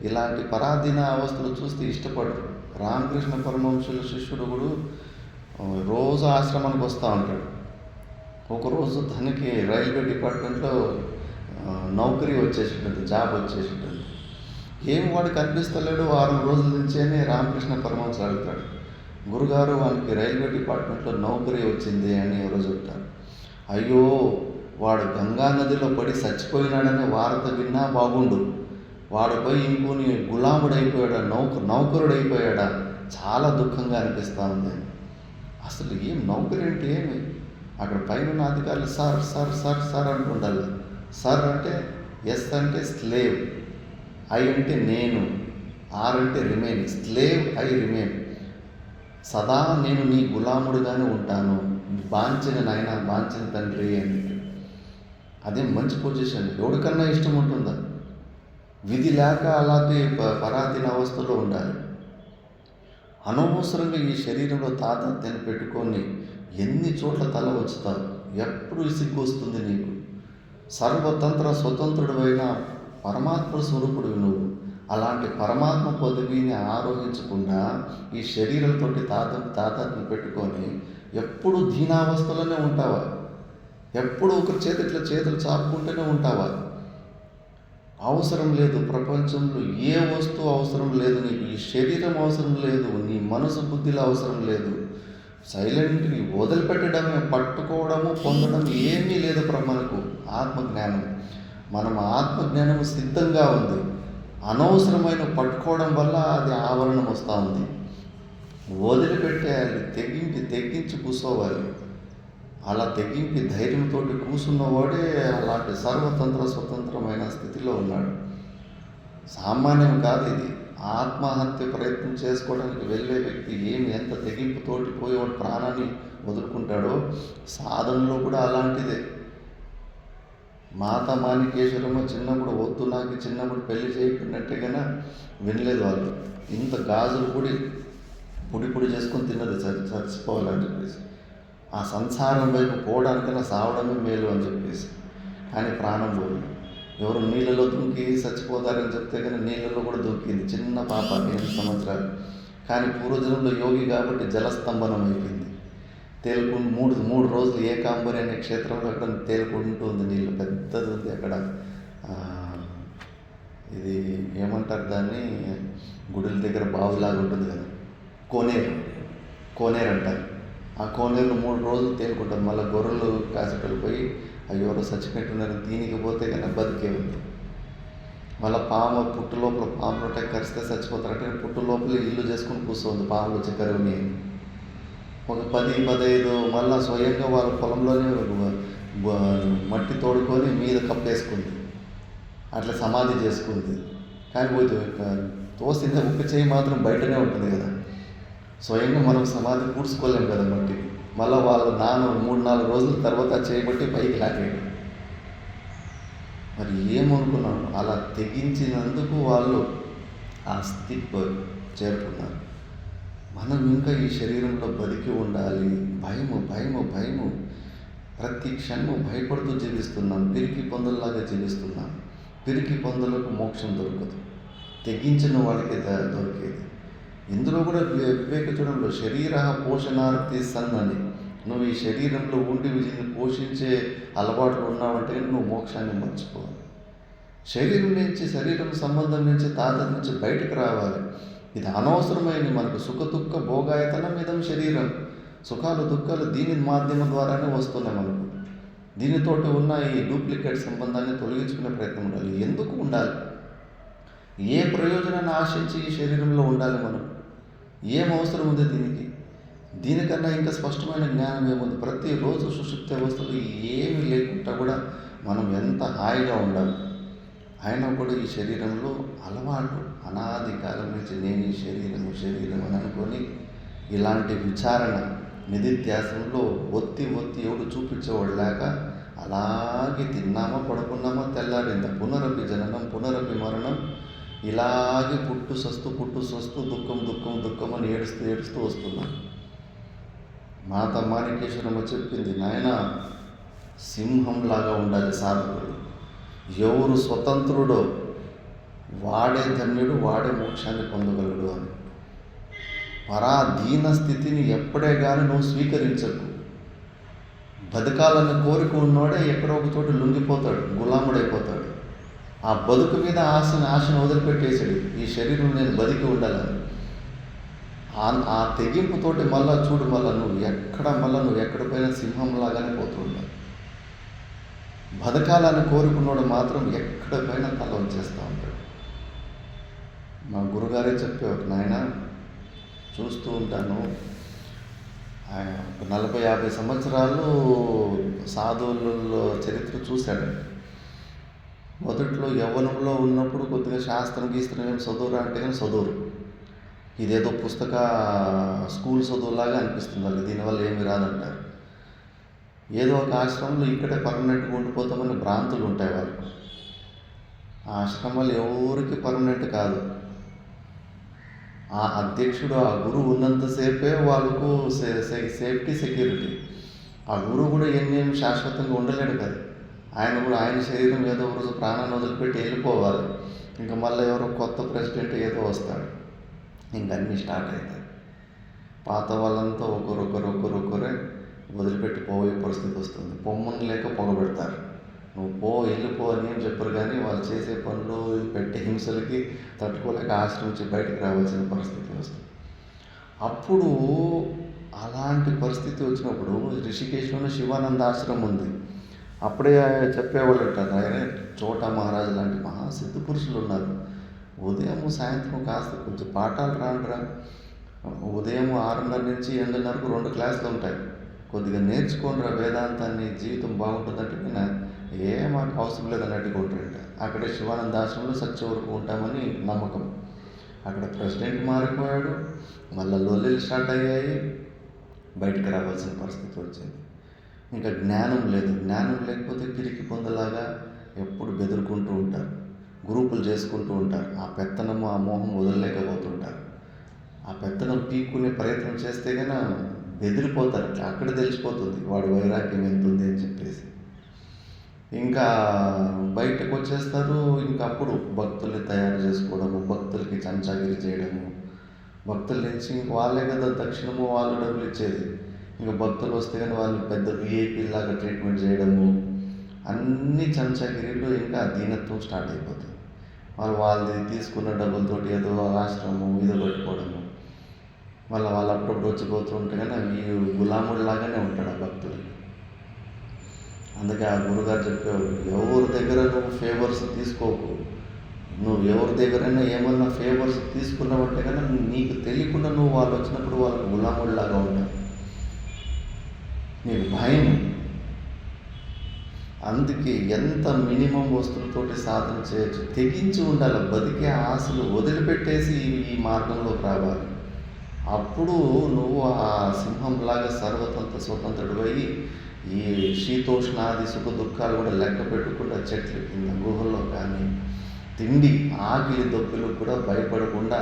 ఇలాంటి పరాధీన అవస్థలు చూస్తే ఇష్టపడరు. రామకృష్ణ పరమహంసుల శిష్యుడు కూడా రోజు ఆశ్రమానికి వస్తూ ఉంటాడు. ఒకరోజు తనకి రైల్వే డిపార్ట్మెంట్లో నౌకరీ వచ్చేసింటుంది, జాబ్ వచ్చేసింటుంది. ఏం వాడు కనిపిస్తలేడు 6 రోజుల నుంచేనే రామకృష్ణ పరమహంసులు అడుగుతాడు, గురుగారు వానికి రైల్వే డిపార్ట్మెంట్లో నౌకరీ వచ్చింది అని ఎవరో చెప్తారు. అయ్యో, వాడు గంగా నదిలో పడి చచ్చిపోయినాడని వార్త విన్నా బాగుండు, వాడు పోయి ఇంకోని గులాముడైపోయాడా, నౌకరుడైపోయాడా, చాలా దుఃఖంగా అనిపిస్తూ ఉంది. అసలు ఏం నౌకరీ అంటే ఏమి? అక్కడ పైన అధికారులు సార్ సార్ సార్ సార్ అంటుండాలి. సార్ అంటే ఎస్ అంటే స్లేవ్, ఐ అంటే నేను, ఆర్ అంటే రిమైన్, స్లేవ్ ఐ రిమైన్. సదా నేను నీ గులాముడుగానే ఉంటాను, బాంచిన నాయన, బాంచిన తండ్రి అని. అదే మంచి పొజిషన్. ఎవరికన్నా ఇష్టం ఉంటుందా? విధి లేక అలాంటి పరాధీన అవస్థలో ఉండాలి. అనవసరంగా ఈ శరీరంలో తాదాత్మ్యాన్ని పెట్టుకొని ఎన్ని చోట్ల తల ఉంచుతావు? ఎప్పుడు సిగ్గు వస్తుంది నీకు? సర్వతంత్ర స్వతంత్రుడు అయిన పరమాత్మ స్వరూపుడు నువ్వు. అలాంటి పరమాత్మ పదవిని ఆరోహించకుండా ఈ శరీరంతో తాదాత్మ్యం పెట్టుకొని ఎప్పుడు దీనావస్థలోనే ఉంటావా? ఎప్పుడు ఒకరి చేతులు చాపుకుంటూనే ఉంటావా? అవసరం లేదు. ప్రపంచంలో ఏ వస్తువు అవసరం లేదు నీకు. ఈ శరీరం అవసరం లేదు, నీ మనసు బుద్ధిలో అవసరం లేదు. సైలెంట్ని వదిలిపెట్టడమే, పట్టుకోవడము పొందడం ఏమీ లేదు. మనకు ఆత్మజ్ఞానం, మనం ఆత్మజ్ఞానం సిద్ధంగా ఉంది. అనవసరమైన పట్టుకోవడం వల్ల అది ఆవరణం వస్తూ ఉంది. వదిలిపెట్టేయాలి, తెగించి కూర్చోవాలి. అలా తెగింపి ధైర్యంతో కూర్చున్నవాడే అలాంటి సర్వతంత్ర స్వతంత్రమైన స్థితిలో ఉన్నాడు. సామాన్యం కాదు ఇది. ఆత్మహత్య ప్రయత్నం చేసుకోవడానికి వెళ్ళే వ్యక్తి ఎంత తెగింపుతోటి పోయేవాడు ప్రాణాన్ని వదులుకుంటాడో, సాధనలో కూడా అలాంటిదే. మాతా మాణికేశ్వరమ్మ చిన్నప్పుడు వద్దు, నాకు చిన్నప్పుడు పెళ్లి చేయకున్నట్టుగా వినలేదు వాళ్ళు. ఇంత గాజులు పొడి చేసుకొని తిన్నది చచ్చిపోవాలని చెప్పేసి. ఆ సంసారం వైపు పోవడానికైనా సావడమే మేలు అని చెప్పేసి. కానీ ప్రాణం పోయింది. ఎవరు నీళ్ళలో దుంకి చచ్చిపోతారని చెప్తే కానీ నీళ్ళలో కూడా దుంకింది చిన్న పాప, 8 సంవత్సరాలు. కానీ పూర్వజనంలో యోగి కాబట్టి జలస్తంభనం అయిపోయింది. తేలుకుంటూ 3 రోజులు ఏకాంబరి అనే క్షేత్రంలో అక్కడ తేలుకుంటూ ఉంది. నీళ్ళు పెద్దది ఉంది అక్కడ. ఇది ఏమంటారు దాన్ని, గుడుల దగ్గర బావిలాగా ఉంటుంది కదా, కోనేరు అంటారు. ఆ కోనేరులో 3 రోజులు తేలుకుంటారు. మళ్ళీ గొర్రెలు కాసేపల్లి పోయి ఎవరో చచ్చిపెట్టున్నారు దీనికి పోతే కన్నా బతికే ఉంది. మళ్ళీ పాము పుట్టు లోపల పాములు ఉంటాయి, కరిస్తే చచ్చిపోతారంటే పుట్టు లోపల ఇల్లు చేసుకుని కూర్చోంది పాములు వచ్చి కరువుని. ఒక 10-15 మళ్ళీ స్వయంగా వాళ్ళ పొలంలోనే మట్టి తోడుకొని మీద కప్పేసుకుంది, అట్లా సమాధి చేసుకుంది. కానీ పోతే తోసిన ఉప్పు చేయి మాత్రం బయటనే ఉంటుంది కదా. స్వయంగా మనం సమాధి పూడ్చుకోలేము కదా మట్టి. మళ్ళీ వాళ్ళ నాన్న 3-4 రోజుల తర్వాత చేయబట్టి పైకి లాగాడు. మరి ఏమనుకున్నాను, అలా తెగించినందుకు వాళ్ళు ఆ స్థితికి చేరుకున్నారు. మనం ఇంకా ఈ శరీరంలో బతికి ఉండాలి. భయము ప్రతి క్షణము భయపడుతూ జీవిస్తున్నాం. పిరికి పొందల్లాగా జీవిస్తున్నాం. పిరికి పొందలకు మోక్షం దొరకదు, తెగించిన వాళ్ళకి దొరికేది. ఇందులో కూడా వివేక చూడంలో శరీర పోషణార్థి సన్ అని. నువ్వు ఈ శరీరంలో ఉండి వీటిని పోషించే అలవాట్లు ఉన్నావంటే నువ్వు మోక్షాన్ని మర్చిపోవాలి. శరీరం సంబంధం నుంచి తాదాత్మ్యం నుంచి బయటకు రావాలి. ఇది అనవసరమైనది. మనకు సుఖ దుఃఖ భోగాయతనం ఇదం శరీరం. సుఖాలు దుఃఖాలు దీని మాధ్యమం ద్వారానే వస్తున్నాయి మనకు. దీనితోటి ఉన్న ఈ డూప్లికేట్ సంబంధాన్ని తొలగించుకునే ప్రయత్నం ఉండాలి. ఎందుకు ఉండాలి? ఏ ప్రయోజనాన్ని ఆశించి ఈ శరీరంలో ఉండాలి మనం? ఏం అవసరం ఉంది దీనికి? దీనికన్నా ఇంకా స్పష్టమైన జ్ఞానం ఏముంది? ప్రతిరోజు సుషుప్త అవస్థలు ఏమీ లేకుండా కూడా మనం ఎంత హాయిగా ఉండాలి. అయినా కూడా ఈ శరీరంలో అలవాటు అనాది కాలం నుంచి నేను ఈ శరీరం అని అనుకొని ఇలాంటి విచారణ నిధిధ్యాసంలో ఒత్తి ఎవడు చూపించేవాడు లేక అలాగే తిన్నామా పడుకున్నామా తెల్లారింత పునరపి జననం పునరపి మరణం, ఇలాగే పుట్టు సస్తు దుఃఖం దుఃఖం దుఃఖం అని ఏడుస్తూ ఏడుస్తూ వస్తున్నాం. మాత మాణికేశ్వరమ్మ చెప్పింది, నాయన సింహంలాగా ఉండాలి సాధకుడు. ఎవరు స్వతంత్రుడో వాడే ధన్యుడు, వాడే మోక్షాన్ని పొందగలడు అని. పరాధీన స్థితిని ఎప్పుడే కానీ నువ్వు స్వీకరించకు. బతకాలని కోరిక ఉన్నోడే ఎక్కడో ఒక చోట లొంగిపోతాడు, గులాముడైపోతాడు. ఆ బతుకు మీద ఆశను వదిలిపెట్టేసాడు, ఈ శరీరం నేను బతికి ఉండాలని. ఆ తెగింపుతోటి మళ్ళా చూడు, నువ్వు ఎక్కడ పోయినా సింహంలాగానే పోతుంటావు. బతకాలని కోరుకున్నాడు మాత్రం ఎక్కడ పోయినా తల వచ్చేస్తూ ఉంటాడు. మా గురుగారే చెప్పేవారు, నాయన చూస్తూ ఉంటాను, 40-50 సంవత్సరాలు సాధువులలో చరిత్ర చూశాడు. మొదట్లో యవ్వనంలో ఉన్నప్పుడు కొద్దిగా శాస్త్రం గీస్త్రం ఏం చదువురా అంటే కానీ చదువురు. ఇదేదో స్కూల్ చదువులాగా అనిపిస్తుంది వాళ్ళకి, దీనివల్ల ఏమి రాదంటారు. ఏదో ఒక ఆశ్రమంలో ఇక్కడే పర్మనెంట్గా ఉండిపోతామని భ్రాంతులు ఉంటాయి వాళ్ళకు. ఆ ఆశ్రమాలు ఎవరికి పర్మనెంట్ కాదు. ఆ అధ్యక్షుడు, ఆ గురువు ఉన్నంతసేపే వాళ్ళకు సేఫ్టీ, సెక్యూరిటీ. ఆ గురువు కూడా ఏం శాశ్వతంగా ఉండలేడు కదా. ఆయన శరీరం ఏదో ఒక రోజు ప్రాణాన్ని వదిలిపెట్టి వెళ్ళిపోవాలి. ఇంకా మళ్ళీ ఎవరో కొత్త ప్రెసిడెంట్ ఏదో వస్తాడు, ఇంక అన్నీ స్టార్ట్ అవుతాయి. పాత వాళ్ళంతా ఒకరొకరే వదిలిపెట్టి పోయే పరిస్థితి వస్తుంది. పొమ్మని లేక పొగబెడతారు, నువ్వు వెళ్ళిపో అని ఏం చెప్పరు. కానీ వాళ్ళు చేసే పనులు, పెట్టే హింసలకి తట్టుకోలేక ఆశ్రమించి బయటకు రావాల్సిన పరిస్థితి వస్తుంది. అప్పుడు అలాంటి పరిస్థితి వచ్చినప్పుడు రిషికేశ్లోనే శివానంద ఆశ్రమం ఉంది. అప్పుడే చెప్పేవాళ్ళు అంటారు, ఆయన చోటా మహారాజు లాంటి మహాసిద్ధ పురుషులు ఉన్నారు. ఉదయం సాయంత్రం కాస్త కొంచెం పాఠాలు రాండ్రా. ఉదయం 6:30 నుంచి 8:30 2 క్లాసులు ఉంటాయి. కొద్దిగా నేర్చుకోండిరా వేదాంతాన్ని, జీవితం బాగుంటుందంటే మాకు అవసరం లేదన్నట్టుగా ఉంటారంట. అక్కడే శివానంద ఆశ్రమంలో సత్య వరకు ఉంటామని నమ్మకం. అక్కడ ప్రెసిడెంట్ మారిపోయాడు, మళ్ళీ లొల్లిలు స్టార్ట్ అయ్యాయి, బయటకు రావాల్సిన పరిస్థితి వచ్చింది. ఇంకా జ్ఞానం లేదు. జ్ఞానం లేకపోతే పిరికి పొందలాగా ఎప్పుడు బెదురుకుంటూ ఉంటారు, గ్రూపులు చేసుకుంటూ ఉంటారు. ఆ పెత్తనము, ఆ మోహం వదలలేకపోతుంటారు. ఆ పెత్తనం పీక్కునే ప్రయత్నం చేస్తే కన్నా బెదిరిపోతారు. అక్కడ తెలిసిపోతుంది వాడి వైరాగ్యం ఎంత ఉంది అని చెప్పేసి. ఇంకా బయటకు వచ్చేస్తారు. ఇంకా అప్పుడు భక్తుల్ని తయారు చేసుకోవడము, భక్తులకి చంచాగిరి చేయడము, భక్తుల నుంచి ఇంక వాళ్ళే కదా దక్షిణము వాళ్ళు డబ్బులు ఇచ్చేది. ఇంకా భక్తులు వస్తే కానీ వాళ్ళు పెద్ద విఐపీ లాగా ట్రీట్మెంట్ చేయడము, అన్ని చంచాగిరిలో ఇంకా దీనత్వం స్టార్ట్ అయిపోతుంది. వాళ్ళది తీసుకున్న డబ్బులతోటి ఏదో ఆశ్రమం ఇదో పెట్టుకోవడము, వాళ్ళు అప్పుడప్పుడు వచ్చిపోతూ ఉంటే కానీ ఈ గులాముడిలాగానే ఉంటాడు ఆ భక్తులకి. అందుకే ఆ గురుగారు చెప్పేవారు, ఎవరి దగ్గర నువ్వు ఫేవర్స్ తీసుకోకు. నువ్వు ఎవరి దగ్గరైనా ఏమన్నా ఫేవర్స్ తీసుకున్నావంటే కానీ నీకు తెలియకుండా నువ్వు వాళ్ళు వచ్చినప్పుడు వాళ్ళకి గులాముడిలాగా ఉంటావు, నీకు భయం. అందుకే ఎంత మినిమం వస్తువులతోటి సాధన చేయొచ్చు, తెగించి ఉండాలి. బతికే ఆశలు వదిలిపెట్టేసి ఈ మార్గంలోకి రావాలి. అప్పుడు నువ్వు ఆ సింహంలాగా స్వతంత్రుడు అయ్యి ఈ శీతోష్ణాది సుఖ దుఃఖాలు కూడా లెక్క పెట్టుకుండా చెట్ల కింద గుహల్లో కానీ తిండి ఆకలి దొప్పులకు కూడా భయపడకుండా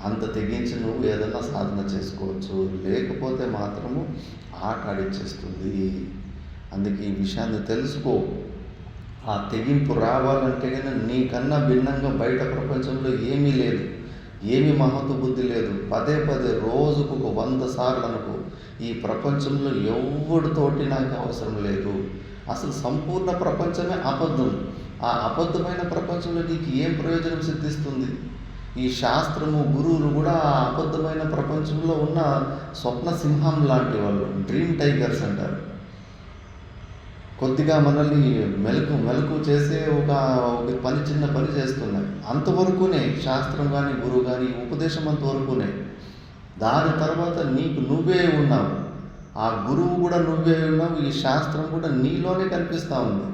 అంత తెగించి నువ్వు ఏదైనా సాధన చేసుకోవచ్చు. లేకపోతే మాత్రము ఆట ఆడిచ్చేస్తుంది. అందుకే ఈ విషయాన్ని తెలుసుకో. ఆ తెగింపు రావాలంటే కానీ నీకన్నా భిన్నంగా బయట ప్రపంచంలో ఏమీ లేదు, ఏమీ మహత్వ బుద్ధి లేదు. పదే రోజుకు 100 సార్లు అనుకో, ఈ ప్రపంచంలో ఎవరితోటి నాకు అవసరం లేదు. అసలు సంపూర్ణ ప్రపంచమే అబద్ధం. ఆ అబద్ధమైన ప్రపంచంలో నీకు ఏం ప్రయోజనం సిద్ధిస్తుంది? ఈ శాస్త్రము, గురువులు కూడా ఆ అబద్ధమైన ప్రపంచంలో ఉన్న స్వప్న సింహం లాంటి వాళ్ళు, డ్రీమ్ టైగర్స్ అంటారు. కొద్దిగా మనల్ని మెలకు చేసే ఒక చిన్న పని చేస్తున్నాయి. అంతవరకునే శాస్త్రం కానీ గురువు కానీ ఉపదేశం అంతవరకునే. దాని తర్వాత నీకు నువ్వే ఉన్నావు, ఆ గురువు కూడా నువ్వే ఉన్నావు, ఈ శాస్త్రం కూడా నీలోనే కనిపిస్తూ ఉంది.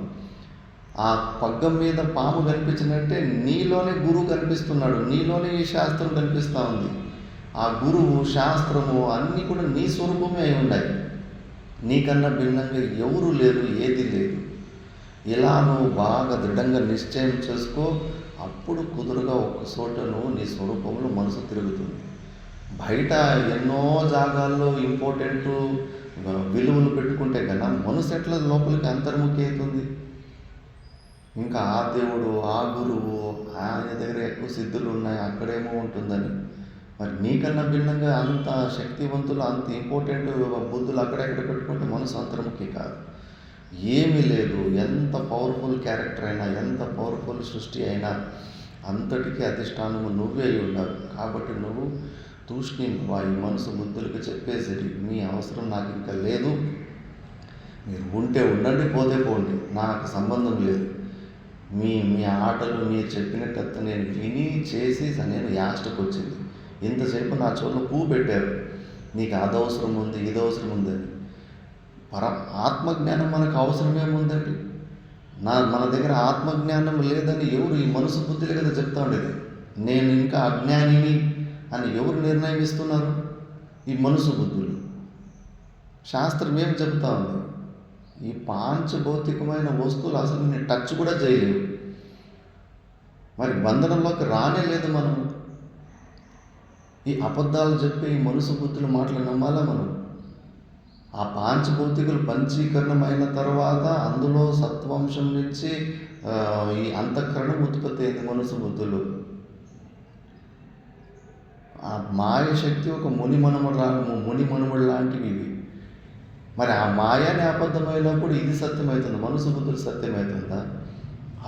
ఆ పగ్గం మీద పాము కనిపించినట్టే నీలోనే గురువు కనిపిస్తున్నాడు, నీలోనే ఈ శాస్త్రం కనిపిస్తూ ఉంది. ఆ గురువు, శాస్త్రము అన్నీ కూడా నీ స్వరూపమే అయి ఉన్నాయి. నీకన్నా భిన్నంగా ఎవరు లేరు, ఏది లేదు. ఇలా నువ్వు బాగా దృఢంగా నిశ్చయం చేసుకో. అప్పుడు కుదురుగా ఒక చోట నువ్వు నీ స్వరూపంలో మనసు తిరుగుతుంది. బయట ఎన్నో జాగాల్లో ఇంపార్టెంట్ విలువలు పెట్టుకుంటే కన్నా మనసు ఎట్లా లోపలికి అంతర్ముఖి అవుతుంది. ఇంకా ఆ దేవుడు, ఆ గురువు, ఆయన దగ్గర ఎక్కువ సిద్ధులు ఉన్నాయి, అక్కడేమో ఉంటుందని. మరి నీకన్నా భిన్నంగా అంత శక్తివంతులు, అంత ఇంపార్టెంట్ బుద్ధులు అక్కడెక్కడ పెట్టుకుంటే మనసు అంతర్ముఖి కాదు. ఏమీ లేదు. ఎంత పవర్ఫుల్ క్యారెక్టర్ అయినా, ఎంత పవర్ఫుల్ సృష్టి అయినా అంతటికీ అధిష్టానము నువ్వే అయి ఉన్నావు. కాబట్టి నువ్వు తూష్ణీం ఈ మనసు బుద్ధులకు చెప్పేసి, మీ అవసరం నాకు ఇంకా లేదు, మీరు ఉంటే ఉండండి, పోతే పోండి, నాకు సంబంధం లేదు. మీ మీ ఆటలు మీరు చెప్పినట్టు నేను విని చేసి నేను యాస్టకు వచ్చింది. ఇంతసేపు నా చోట్ల పువ్వు పెట్టారు, నీకు అది అవసరం ఉంది, ఇది అవసరం ఉందని. ఆత్మజ్ఞానం మనకు అవసరమేముందండి? మన దగ్గర ఆత్మజ్ఞానం లేదని ఎవరు? ఈ మనసు బుద్ధులే కదా చెప్తా ఉండేది. నేను ఇంకా అజ్ఞానిని అని ఎవరు నిర్ణయం ఇస్తున్నారు? ఈ మనసు బుద్ధులు. శాస్త్రం ఏం చెప్తా ఉంది? ఈ పాంచభౌతికమైన వస్తువులు అసలు నేను టచ్ కూడా చేయలేవు. మరి బంధనంలోకి రానే లేదు మనం. ఈ అబద్ధాలు చెప్పి ఈ మనసు బుద్ధుల మాటలు నమ్మాలా మనం? ఆ పాంచభౌతికులు పంచీకరణమైన తర్వాత అందులో సత్వంశం నుంచి ఈ అంతఃకరణం ఉత్పత్తి అయింది మనసు బుద్ధులు. ఆ మాయ శక్తి ఒక ముని మనుమడు లాంటివి ఇవి. మరి ఆ మాయనే అబద్ధమైనప్పుడు ఇది సత్యమవుతుంది, మనసు బుద్ధులు సత్యమవుతుందా?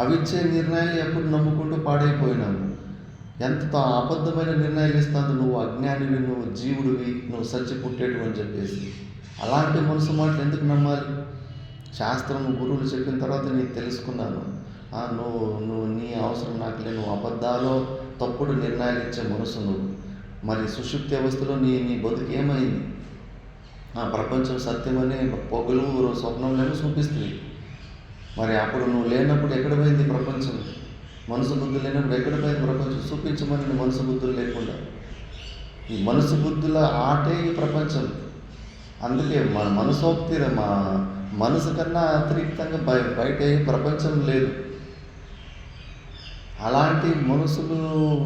అవిచ్చే నిర్ణయాలు ఎప్పుడు నమ్ముకుంటూ పాడైపోయినాము. ఎంత అబద్ధమైన నిర్ణయాలు ఇస్తాను. నువ్వు అజ్ఞానివి, నువ్వు జీవుడివి, నువ్వు సచ్చి పుట్టేటు అని చెప్పేసి అలాంటి మనసు మాటలు ఎందుకు నమ్మాలి? శాస్త్రం గురువులు చెప్పిన తర్వాత నేను తెలుసుకున్నాను, నువ్వు నీ అవసరం నాకు లేదు. నువ్వు అబద్ధాలు తప్పుడు నిర్ణయాలు ఇచ్చే మనసు నువ్వు. మరి సుషుప్తి అవస్థలో నీ బతుకు ఏమైంది? ప్రపంచం సత్యమని పొగలు స్వప్నంలోనే చూపిస్తుంది. మరి అప్పుడు నువ్వు లేనప్పుడు ఎక్కడ పోయింది ప్రపంచం? మనసు బుద్ధులు లేనప్పుడు ఎక్కడ పోయింది ప్రపంచం? చూపించమని మనసు బుద్ధులు లేకుండా. ఈ మనసు బుద్ధుల ఆటే ఈ ప్రపంచం. అందుకే మన మనసోక్తి, మా మనసు కన్నా అతిరిక్తంగా బయట ప్రపంచం లేదు. అలాంటి మనసులు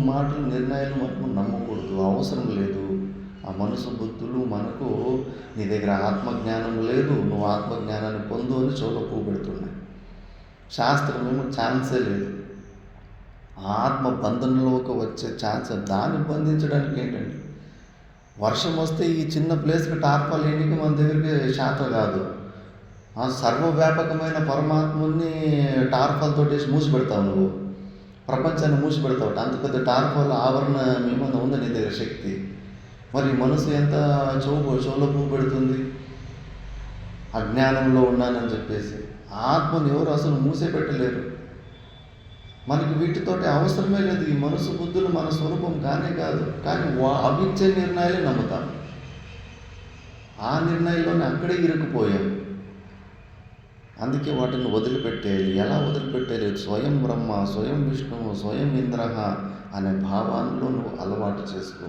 మాటలు నిర్ణయాలు మనకు నమ్మకూడదు, అవసరం లేదు. ఆ మనసు బుద్ధులు మనకు నీ దగ్గర ఆత్మజ్ఞానం లేదు, నువ్వు ఆత్మజ్ఞానాన్ని పొందు అని చెవులో పువ్వు పెడుతున్నాయి. శాస్త్రం ఏమో ఛాన్సే లేదు. ఆత్మ బంధంలోకి వచ్చే ఛాన్స్, దాన్ని బంధించడానికి ఏంటండి? వర్షం వస్తే ఈ చిన్న ప్లేస్కి టార్పాల్ వేయడానికి మన దగ్గరికి శాత కాదు. సర్వవ్యాపకమైన పరమాత్మని టార్పాల్తో వేసి మూసి పెడతావు, నువ్వు ప్రపంచాన్ని మూసి పెడతావు. అంత పెద్ద టార్పాల్ ఆవరణ ఏమన్నా ఉందా నీ దగ్గర శక్తి? మరి మనసు ఎంత చెవులో పువ్వు పెడుతుంది? అజ్ఞానంలో ఉన్నానని చెప్పేసి ఆత్మను ఎవరు అసలు మూసే పెట్టలేరు. మనకి వీటితోటి అవసరమే లేదు. ఈ మనసు బుద్ధులు మన స్వరూపం కానే కాదు. కానీ అవిచ్చే నిర్ణయాలే నమ్ముతాం. ఆ నిర్ణయంలోనే అక్కడే ఇరుక్కుపోయాం. అందుకే వాటిని వదిలిపెట్టేయాలి. ఎలా వదిలిపెట్టేయాలి? స్వయం బ్రహ్మ, స్వయం విష్ణువు, స్వయం ఇంద్ర అనే భావాల్లో నువ్వు అలవాటు చేసుకో.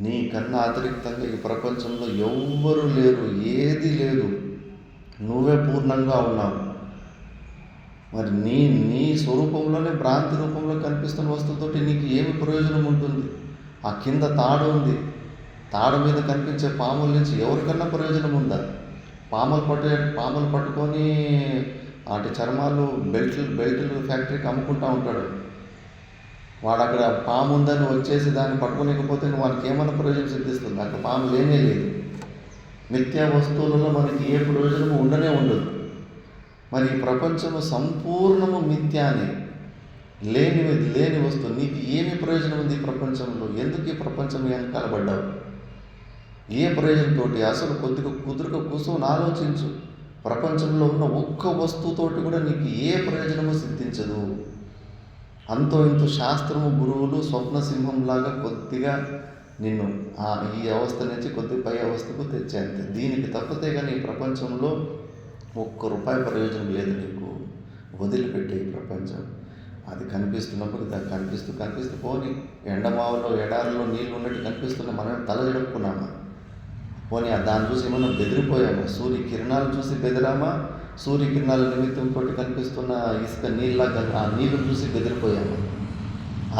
నీ కన్నా అతిరిక్తంగా ఈ ప్రపంచంలో ఎవ్వరూ లేరు, ఏది లేదు. నువ్వే పూర్ణంగా ఉన్నావు. మరి నీ స్వరూపంలోనే భ్రాంతి రూపంలో కనిపిస్తున్న వస్తువుతోటి నీకు ఏమి ప్రయోజనం ఉంటుంది? ఆ కింద తాడు ఉంది, తాడు మీద కనిపించే పాముల నుంచి ఎవరికన్నా ప్రయోజనం ఉందా? పాములు పట్టుకొని వాటి చర్మాలు బెల్ట్లు ఫ్యాక్టరీకి అమ్ముకుంటూ ఉంటాడు. వాడు అక్కడ పాము ఉందని వచ్చేసి దాన్ని పట్టుకోలేకపోతే వానికి ఏమైనా ప్రయోజనం సిద్ధిస్తుంది? అక్కడ పాము లేనే లేదు. మిథ్యా వస్తువులలో మనకి ఏ ప్రయోజనము ఉండనే ఉండదు. మరి ఈ ప్రపంచము సంపూర్ణము మిథ్యానే, లేని వస్తువు. నీకు ఏమి ప్రయోజనం ఉంది ఈ ప్రపంచంలో? ఎందుకు ఈ ప్రపంచం వెనకాల పడ్డావు? ఏ ప్రయోజనంతో? అసలు కొద్దిగా కుదురుగా కూర్చొని ఆలోచించు. ప్రపంచంలో ఉన్న ఒక్క వస్తువుతోటి కూడా నీకు ఏ ప్రయోజనము సిద్ధించదు. అంతో ఇంతో శాస్త్రము గురువులు స్వప్న సింహంలాగా కొద్దిగా నిన్ను ఈ అవస్థ నుంచి కొద్ది పై అవస్థకు తెచ్చేంత. దీనికి తప్పితే కానీ ఈ ప్రపంచంలో ₹1 ప్రయోజనం లేదు నీకు. వదిలిపెట్టే ఈ ప్రపంచం. అది కనిపిస్తున్నప్పుడు దాన్ని కనిపిస్తూ పోని. ఎండమావులో ఎడారిలో నీళ్ళు ఉన్నట్టు కనిపిస్తున్నా మనం తల జడుపుకున్నామా? పోనీ దాన్ని చూసి ఏమన్నా బెదిరిపోయామా? సూర్య కిరణాలు చూసి బెదిరామా? సూర్యకిరణాల నిమిత్తంతో కనిపిస్తున్న ఇసుక నీళ్ళగా ఆ నీళ్లు చూసి బెదిరిపోయాము.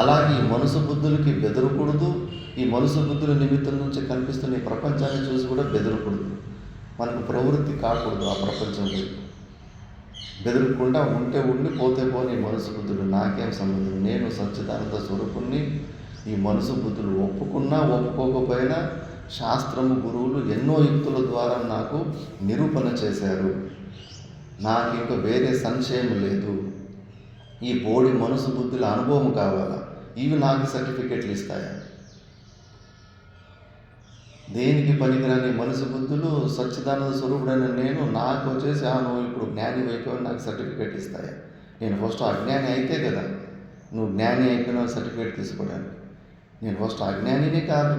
అలాగే ఈ మనసు బుద్ధులకి బెదరకూడదు, ఈ మనసు బుద్ధుల నిమిత్తం నుంచి కనిపిస్తున్న ఈ ప్రపంచాన్ని చూసి కూడా బెదరకూడదు. మనకు ప్రవృత్తి కాకూడదు ఆ ప్రపంచంలో. బెదరకుండా ఉంటే ఉండి పోతే పోని మనసు బుద్ధులు నాకేం సంబంధం, నేను సచ్చిదానంద స్వరూపుణ్ణి. ఈ మనసు బుద్ధులు ఒప్పుకున్నా ఒప్పుకోకపోయినా శాస్త్రము గురువులు ఎన్నో యుక్తుల ద్వారా నాకు నిరూపణ చేశారు. నాకు ఇంకా వేరే సంశయం లేదు. ఈ బోడి మనసు బుద్ధుల అనుభవం కావాలా, ఇవి నాకు సర్టిఫికెట్లు ఇస్తాయా? దేనికి పనికిరాని మనసు బుద్ధులు సచ్చిదానంద స్వరూపుడైన నేను నాకు వచ్చేసి నువ్వు ఇప్పుడు జ్ఞాని అయిపోయి నాకు సర్టిఫికేట్ ఇస్తాయా? నేను ఫస్ట్ అజ్ఞాని అయితే కదా నువ్వు జ్ఞాని అయిపోయిన సర్టిఫికేట్ తీసుకోవడానికి. నేను ఫస్ట్ అజ్ఞానిని కాదు.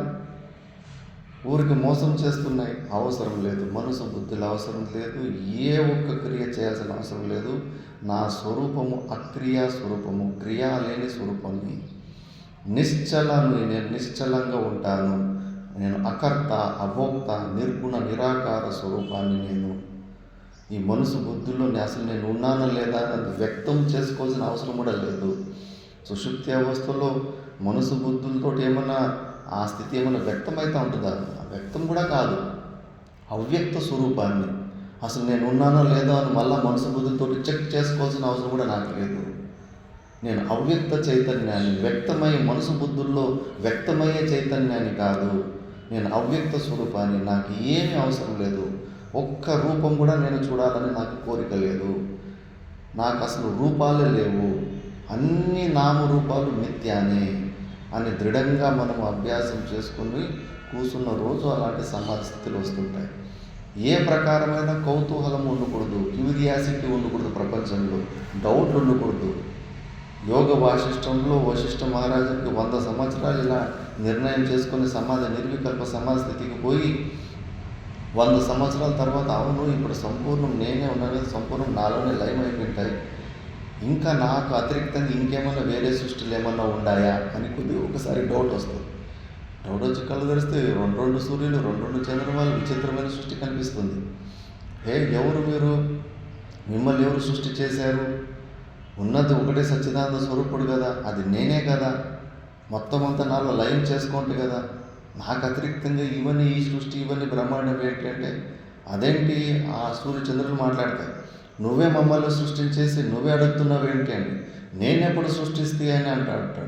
ఊరికి మోసం చేస్తున్నాయి, అవసరం లేదు. మనసు బుద్ధులు అవసరం లేదు. ఏ ఒక్క క్రియ చేయాల్సిన అవసరం లేదు. నా స్వరూపము అక్రియా స్వరూపము, క్రియా లేని స్వరూపాన్ని. నేను నిశ్చలంగా ఉంటాను. నేను అకర్త, అభోక్త, నిర్గుణ, నిరాకార స్వరూపాన్ని నేను. ఈ మనసు బుద్ధుల్లో అసలు నేను ఉన్నానా లేదా అని వ్యక్తం చేసుకోవాల్సిన అవసరం కూడా లేదు. సుషుప్తి అవస్థలో మనసు బుద్ధులతో ఏమన్నా ఆ స్థితి ఏమైనా వ్యక్తమవుతూ ఉంటుందా? వ్యక్తం కూడా కాదు. అవ్యక్త స్వరూపాన్ని అసలు నేను ఉన్నానో లేదో అని మళ్ళీ మనసు బుద్ధులతో చెక్ చేసుకోవాల్సిన అవసరం కూడా నాకు లేదు. నేను అవ్యక్త చైతన్యాన్ని, వ్యక్తమయ్యే మనసు బుద్ధుల్లో వ్యక్తమయ్యే చైతన్యాన్ని కాదు. నేను అవ్యక్త స్వరూపాన్ని. నాకు ఏమీ అవసరం లేదు. ఒక్క రూపం కూడా నేను చూడాలని నాకు కోరిక లేదు. నాకు అసలు రూపాలే లేవు. అన్ని నామరూపాలు మిథ్యానే అని దృఢంగా మనం అభ్యాసం చేసుకుని కూర్చున్న రోజు అలాంటి సమాధి స్థితులు వస్తుంటాయి. ఏ ప్రకారమైన కౌతూహలం ఉండకూడదు, క్యూరియాసిటీ ఉండకూడదు, ప్రపంచంలో డౌట్లు ఉండకూడదు. యోగ వాసిష్టంలో వశిష్ఠ మహారాజుకి 100 సంవత్సరాలు ఇలా నిర్ణయం చేసుకుని నిర్వికల్ప సమాధి స్థితికి పోయి 100 సంవత్సరాల తర్వాత అవును ఇప్పుడు సంపూర్ణం నేనే ఉన్నాను, సంపూర్ణం నాలోనే లయం అయిపోయింటాయి, ఇంకా నాకు అతిరిక్తంగా ఇంకేమన్నా వేరే సృష్టిలు ఏమన్నా ఉన్నాయా అని కొద్దిగా ఒకసారి డౌట్ వస్తుంది. డౌట్ వచ్చి కళ్ళు తెరిస్తే 2 సూర్యులు, 2 చంద్రమాలు, విచిత్రమైన సృష్టి కనిపిస్తుంది. ఎవరు మీరు? మిమ్మల్ని ఎవరు సృష్టి చేశారు? ఉన్నది ఒకటే సచ్చిదానంద స్వరూపుడు కదా, అది నేనే కదా, మొత్తం అంతా నాలో లయం చేసుకుంటే కదా, నాకు అతిరిక్తంగా ఇవన్నీ ఈ సృష్టి ఇవన్నీ బ్రహ్మాండం ఏంటంటే అదేంటి ఆ సూర్య చంద్రులు మాట్లాడతాయి. నువ్వే మమ్మల్ని సృష్టించేసి నువ్వే అడుగుతున్నావు ఏంటి అండి, నేనెప్పుడు సృష్టిస్తే అని అంటాడు.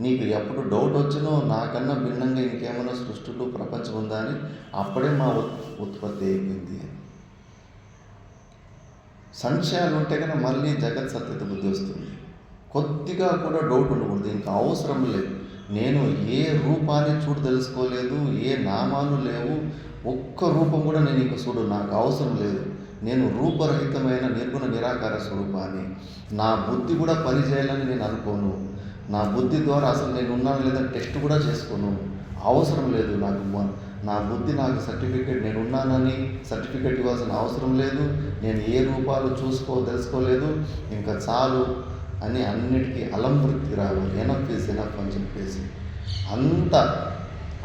నీకు ఎప్పుడు డౌట్ వచ్చినో నాకన్నా భిన్నంగా ఇంకేమైనా సృష్టిలో ప్రపంచం ఉందా అని అప్పుడే మా ఉత్పత్తి అయిపోయింది. సంశయాలు ఉంటే కనుక మళ్ళీ జగత్ సత్యత బుద్ధి వస్తుంది. కొద్దిగా కూడా డౌట్ ఉండకూడదు. ఇంకా అవసరం లేదు. నేను ఏ రూపాన్ని తెలుసుకోలేదు, ఏ నామాలు లేవు, ఒక్క రూపం కూడా నేను ఇంక నాకు అవసరం లేదు. నేను రూపరహితమైన నిర్గుణ నిరాకార స్వరూపాన్ని. నా బుద్ధి కూడా పనిచేయాలని నేను అనుకోను. నా బుద్ధి ద్వారా అసలు నేను ఉన్నాను లేదా టెస్ట్ కూడా చేసుకోను. అవసరం లేదు నాకు. నా బుద్ధి నాకు సర్టిఫికేట్, నేను ఉన్నానని సర్టిఫికేట్ ఇవ్వాల్సిన అవసరం లేదు. నేను ఏ రూపాలు తెలుసుకోలేదు. ఇంకా చాలు అని అన్నిటికీ అలంవృత్తి రావాలి. ఎనఫ్ ఈజ్ ఎనఫ్ అని చెప్పేసి అంత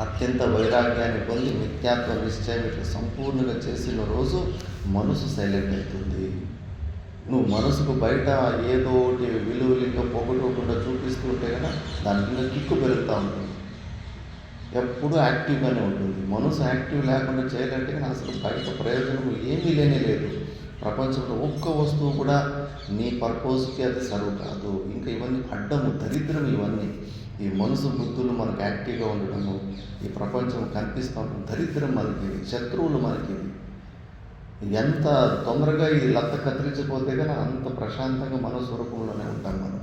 అత్యంత వైరాగ్యాన్ని పొంది మిథ్యాత్వ నిశ్చయం ఇట్లా సంపూర్ణంగా చేసిన రోజు మనసు సైలెంట్ అవుతుంది. నువ్వు మనసుకు బయట ఏదో విలువలు ఇంకా పోగొట్టుకోకుండా చూపిస్తూ ఉంటే కదా దానికి ఇంకా కిక్కు పెరుగుతూ ఉంటుంది. ఎప్పుడూ యాక్టివ్గానే ఉంటుంది. మనసు యాక్టివ్ లేకుండా చేయాలంటే కానీ అసలు బయట ప్రయోజనం ఏమీ లేదు. ప్రపంచంలో ఒక్క వస్తువు కూడా నీ పర్పస్కి అది సర్వ్ కాదు. ఇంకా ఇవన్నీ అడ్డము, దరిద్రం. ఇవన్నీ ఈ మనసు బుద్ధులు మనకు యాక్టివ్గా ఉండడము, ఈ ప్రపంచం కనిపిస్తూ ఉంటుంది, దరిద్రం మనకి, శత్రువులు మనకి. ఎంత తొందరగా ఈ లత్త కత్తిరించిపోతే కానీ అంత ప్రశాంతంగా మన స్వరూపంలోనే ఉంటాం మనం.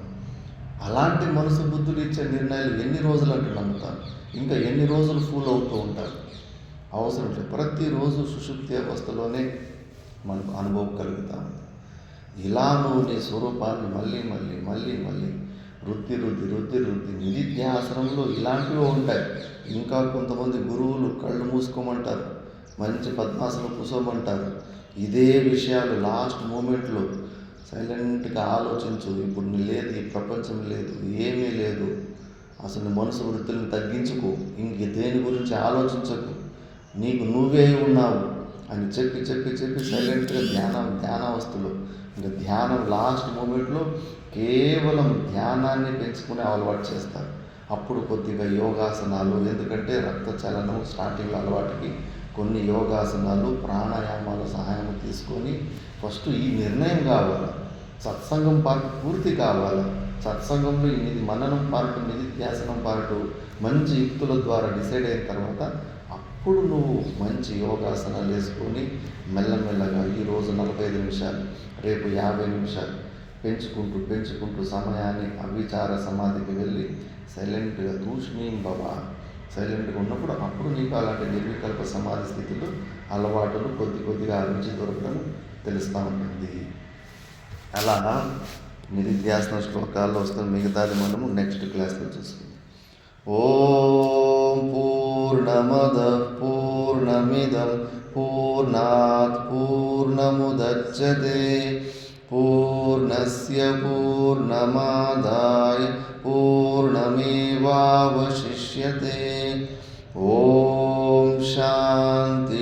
అలాంటి మనసు బుద్ధులు ఇచ్చే నిర్ణయాలు ఎన్ని రోజులు అంటే నమ్ముతారు, ఇంకా ఎన్ని రోజులు ఫూల్ అవుతూ ఉంటారు. అవసరం లేదు. ప్రతిరోజు సుషుప్తి అవస్థలోనే మనకు అనుభవం కలుగుతూ ఉంది. ఇలా నువ్వు నీ స్వరూపాన్ని మళ్ళీ మళ్ళీ మళ్ళీ మళ్ళీ రుద్ది నిధిధ్యాసనంలో ఇలాంటివి ఉంటాయి. ఇంకా కొంతమంది గురువులు కళ్ళు మూసుకోమంటారు, మంచి పద్మాసనం కూర్చోమంటారు. ఇదే విషయాలు లాస్ట్ మూమెంట్లో సైలెంట్గా ఆలోచించు. ఇప్పుడు నీ లేదు, ఈ ప్రపంచం లేదు, ఏమీ లేదు, అసలు మనసు వృత్తులను తగ్గించుకో, ఇంక దేని గురించి ఆలోచించకు. నీకు నువ్వే ఉన్నావు. అని చెప్పి చెప్పి చెప్పి సైలెంట్గా ధ్యానావస్థలో ఇంకా ధ్యానం లాస్ట్ మూమెంట్లో కేవలం ధ్యానాన్ని పెంచుకునే అలవాటు చేస్తారు. అప్పుడు కొద్దిగా యోగాసనాలు, ఎందుకంటే రక్త చలనం స్టార్టింగ్లో అలవాటుకి కొన్ని యోగాసనాలు ప్రాణాయామాల సహాయం తీసుకొని ఫస్ట్ ఈ నిర్ణయం కావాలి, సత్సంగం పార్ట్ పూర్తి కావాలి. సత్సంగంలో ఇది మననం పార్ట్, నిధిధ్యాసనం పార్ట్ మంచి యుక్తుల ద్వారా డిసైడ్ అయిన తర్వాత అప్పుడు నువ్వు మంచి యోగాసనాలు వేసుకొని మెల్లమెల్లగా ఈరోజు 45 నిమిషాలు, రేపు 50 నిమిషాలు పెంచుకుంటూ పెంచుకుంటూ సమయాన్ని అవిచార సమాధికి వెళ్ళి సైలెంట్గా తూష్మీం బాబా సైలెంట్గా ఉన్నప్పుడు అప్పుడు నీకు అలాంటి నిర్వికల్ప సమాధి స్థితిలో అలవాటులు కొద్ది కొద్దిగా రుచి దొరకడం తెలుస్తూ ఉంటుంది. అలా నిధిధ్యాసన శ్లోకాల్లో వస్తున్న మిగతాది మనము నెక్స్ట్ క్లాస్లో చూసుకుందాం. ఓం పూర్ణమద పూర్ణమిదం పూర్ణాత్ పూర్ణముదచ్యతే పూర్ణస్య పూర్ణమాదాయ పూర్ణమేవావశిష్యతే. ఓం శాంతి